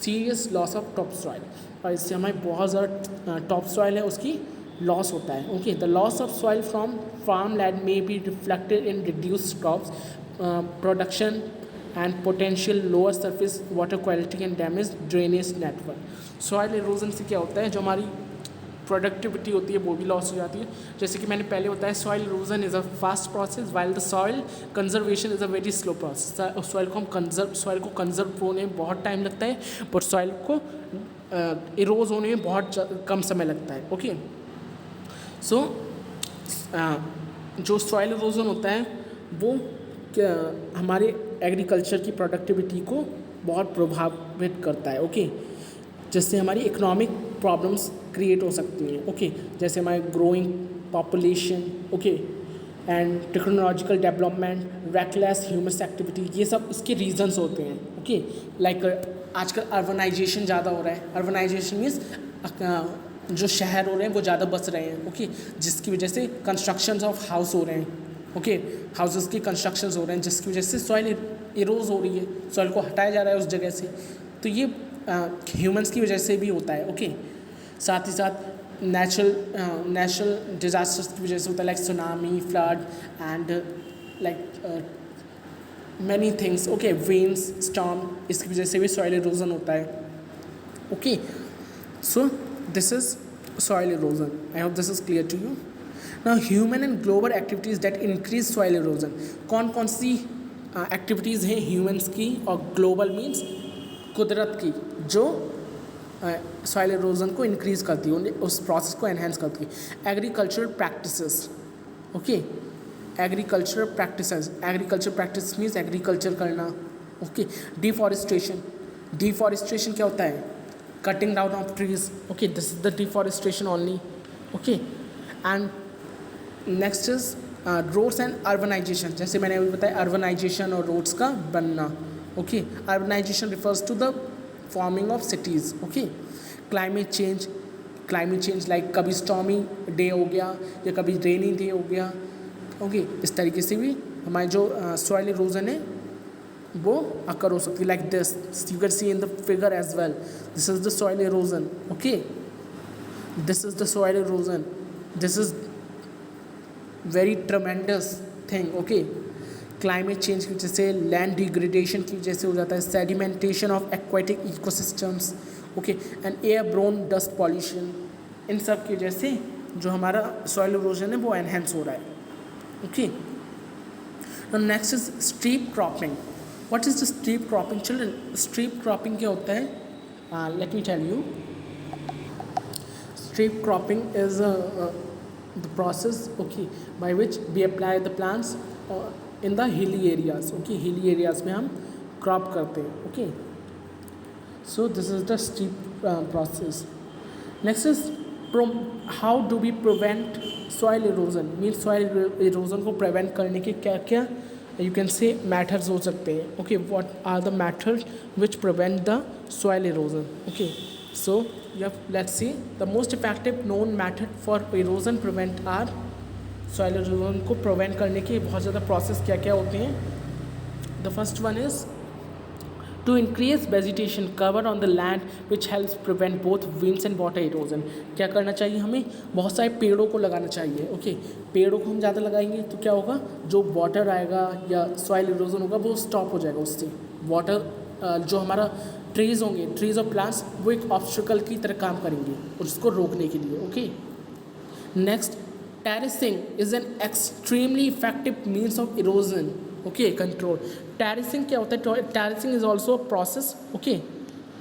A: serious loss of topsoil. और इससे हमारी बहुत ज़्यादा टॉप सॉइल है उसकी लॉस होता है. Okay, the loss of soil from farm land may be reflected in reduced crops production and potential lower surface water quality and damage drainage network। Soil erosion से क्या होता है, जो हमारी प्रोडक्टिविटी होती है वो भी लॉस हो जाती है। जैसे कि मैंने पहले बताया, soil erosion is a fast process while the soil conservation is a very slow process. Soil को कंजर्व होने में बहुत टाइम लगता है, बट सॉइल को इरोज होने में बहुत कम समय लगता है। ओके, सो जो सॉइल इरोजन होता है वो क्या हमारे एग्रीकल्चर की प्रोडक्टिविटी को बहुत प्रभावित करता है। ओके, जिससे हमारी इकोनॉमिक प्रॉब्लम्स क्रिएट हो सकती हैं। ओके, जैसे हमारे growing population, okay, and technological development, reckless human activity, ये सब इसके रीजंस होते हैं। ओके, लाइक आजकल अर्बनाइजेशन ज़्यादा हो रहा है। अर्बनाइजेशन मीन्स जो शहर हो रहे हैं वो ज़्यादा बस रहे हैं। ओके, जिसकी वजह से कंस्ट्रक्शंस ऑफ हाउस हो रहे हैं। ओके, हाउसेस की कंस्ट्रक्शंस हो रहे हैं, जिसकी वजह से सॉइल इरोज हो रही है, सॉइल को हटाया जा रहा है उस जगह से। तो ये ह्यूमंस की वजह से भी होता है। ओके, साथ ही साथ नेचुरल डिजास्टर्स की वजह से होता है, like tsunami, flood and like many things. Okay, winds, storm, इसकी वजह से भी सॉइल इरोजन होता है। Okay, so this is soil erosion. I hope this is clear to you. Now human and global activities that increase soil erosion. कौन कौन सी activities हैं humans की और ग्लोबल मीन्स कुदरत की, जो सॉइल इरोजन को इंक्रीज़ करती है, उस प्रोसेस को एनहेंस करती है। Agricultural practices. Okay, agriculture practice means agriculture करना। ओके, डिफॉरेस्टेशन क्या होता है, cutting down of trees. Okay, this is the deforestation only. Okay, and next is roads and urbanisation. जैसे मैंने अभी बताया, अर्बनाइजेशन और रोड्स का बनना। Okay, urbanisation refers to the forming of cities. Okay, climate change like कभी stormy day हो गया या कभी रेनी डे हो गया। ओके, इस तरीके से भी हमारे जो सॉइल इरोजन है वो अकर हो सकती है, like this you can see in the figure as well. This is the soil erosion. Okay, this is the soil erosion, this is very tremendous thing. Okay, climate change की वजह से, land degradation की वजह से हो जाता है, sedimentation of aquatic ecosystems. Okay, and air borne dust pollution, इन सब की वजह से जो हमारा सॉइल इरोजन है वो एनहेंस हो रहा है। Okay, next is strip cropping. What is the strip cropping children? Strip cropping क्या होता है? Let me tell you. Strip cropping is the process, okay, by which we apply the plants in the hilly areas। okay, hilly areas में हम crop करते हैं। okay, so this is the steep process। next is how do we prevent soil erosion? means soil erosion को prevent करने के क्या क्या you can say methods हो सकते हैं। okay, what are the methods which prevent the soil erosion? okay, so let's see the most effective known method for erosion prevent are, soil erosion को prevent करने के बहुत ज़्यादा process क्या क्या होते हैं। the first one is to increase vegetation cover on the land which helps prevent both winds and water erosion। क्या करना चाहिए हमें? बहुत सारे पेड़ों को लगाना चाहिए। ओके, पेड़ों को हम ज़्यादा लगाएंगे तो क्या होगा, जो वाटर आएगा या सॉइल इरोजन होगा वो स्टॉप हो जाएगा। उससे वाटर जो हमारा ट्रीज़ होंगे, ट्रीज़ और प्लांट्स, वो एक ऑब्स्टिकल की तरह काम करेंगे उसको रोकने के लिए। Okay, next, terracing is an extremely effective means of erosion. Okay, control. Terracing क्या होता है? Terracing is also process. Okay,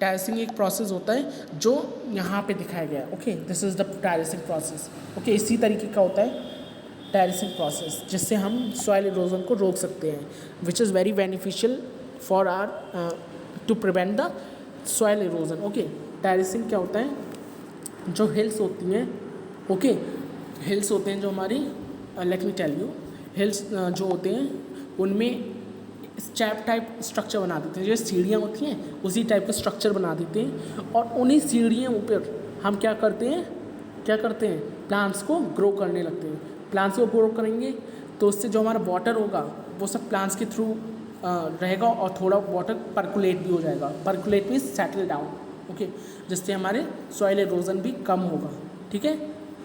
A: terracing एक प्रोसेस होता है जो यहाँ पे दिखाया गया है। Okay, this is the terracing process. Okay, इसी तरीके का होता है टेरेसिंग प्रोसेस, जिससे हम सॉइल इरोजन को रोक सकते हैं, which is very beneficial for our to prevent the soil erosion. Okay, terracing क्या होता है? जो हिल्स होती हैं, ओके, हिल्स होते हैं जो हमारी, let me tell you, hills जो होते हैं उनमें स्टैप टाइप स्ट्रक्चर बना देते हैं। जो सीढ़ियाँ होती हैं उसी टाइप का स्ट्रक्चर बना देते हैं, और उन्हीं सीढ़ियों ऊपर हम क्या करते हैं प्लांट्स को ग्रो करने लगते हैं। प्लांट्स को ग्रो करेंगे तो उससे जो हमारा वाटर होगा वो सब प्लांट्स के थ्रू रहेगा, और थोड़ा वाटर पर्कुलेट भी हो जाएगा। Percolate means settle down. Okay, जिससे हमारे सॉइल इरोजन भी कम होगा। ठीक है,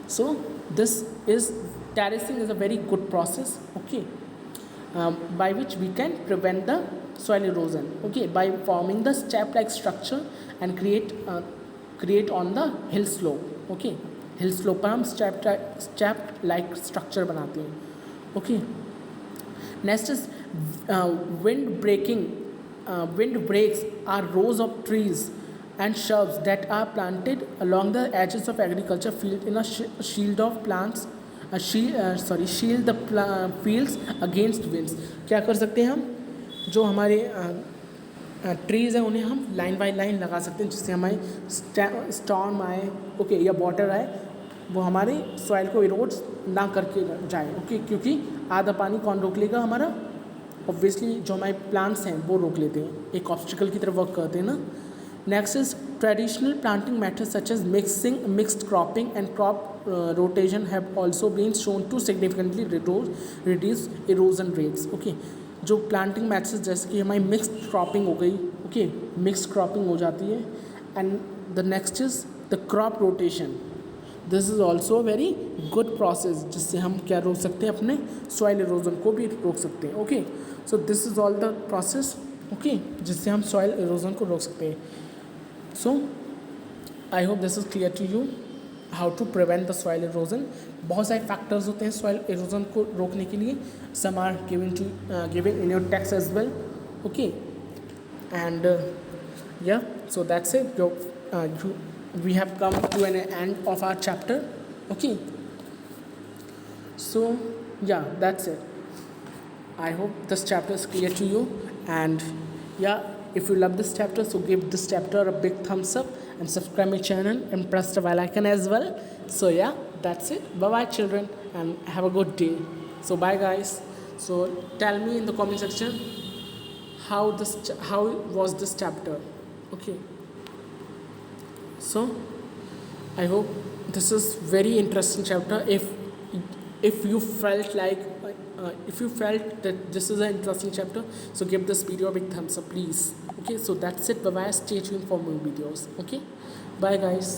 A: सो this is terracing is a very good process. Okay, by which we can prevent the soil erosion, okay, by forming the step like structure and create on the hill slope, okay, hill slope पर हम step like structure बनाते हैं, okay. Next is wind breaks are rows of trees and shrubs that are planted along the edges of agriculture field in a shield of plants, shield the fields against winds. क्या कर सकते हैं हम, जो हमारे trees हैं उन्हें हम लाइन बाई लाइन लगा सकते हैं, जिससे हमारे स्टॉर्म आए, ओके, या वाटर आए, वो हमारे सॉइल को इरोड ना करके जाए, ओके, क्योंकि आधा पानी कौन रोक लेगा, हमारा ऑब्वियसली जो हमारे प्लांट्स हैं वो रोक लेते हैं, एक ऑब्स्टिकल की तरफ वर्क करते हैं ना. Next is traditional planting methods such as mixed cropping and crop rotation have also been shown to significantly reduce erosion rates, okay. जो प्लांटिंग मेथड्स जैसे कि हमारी मिक्स्ड क्रॉपिंग हो गई, ओके, मिक्स्ड क्रॉपिंग हो जाती है. And the next is the crop rotation. This is also very good process, जिससे हम क्या रोक सकते हैं, अपने सॉइल इरोजन को भी रोक सकते हैं, okay. So this is all the process, okay, जिससे हम सॉइल इरोजन को रोक सकते हैं. So I hope this is clear to you how to prevent the soil erosion. बहुत सारे फैक्टर्स होते हैं सॉइल इरोजन को रोकने के लिए. Some are given in your text as well, okay. And yeah, so that's it. We have come to an end of our chapter, okay. So yeah, that's it. I hope this chapter is clear to you, and yeah, if you love this chapter, so give this chapter a big thumbs up and subscribe my channel and press the bell icon as well. So yeah, that's it. Bye bye children, and have a good day. So bye guys. So tell me in the comment section how was this chapter, okay. So I hope this is very interesting chapter. If you felt that this is an interesting chapter, so give this video a big thumbs up please, okay. So that's it. Bye bye. Stay tuned for more videos, okay. Bye guys.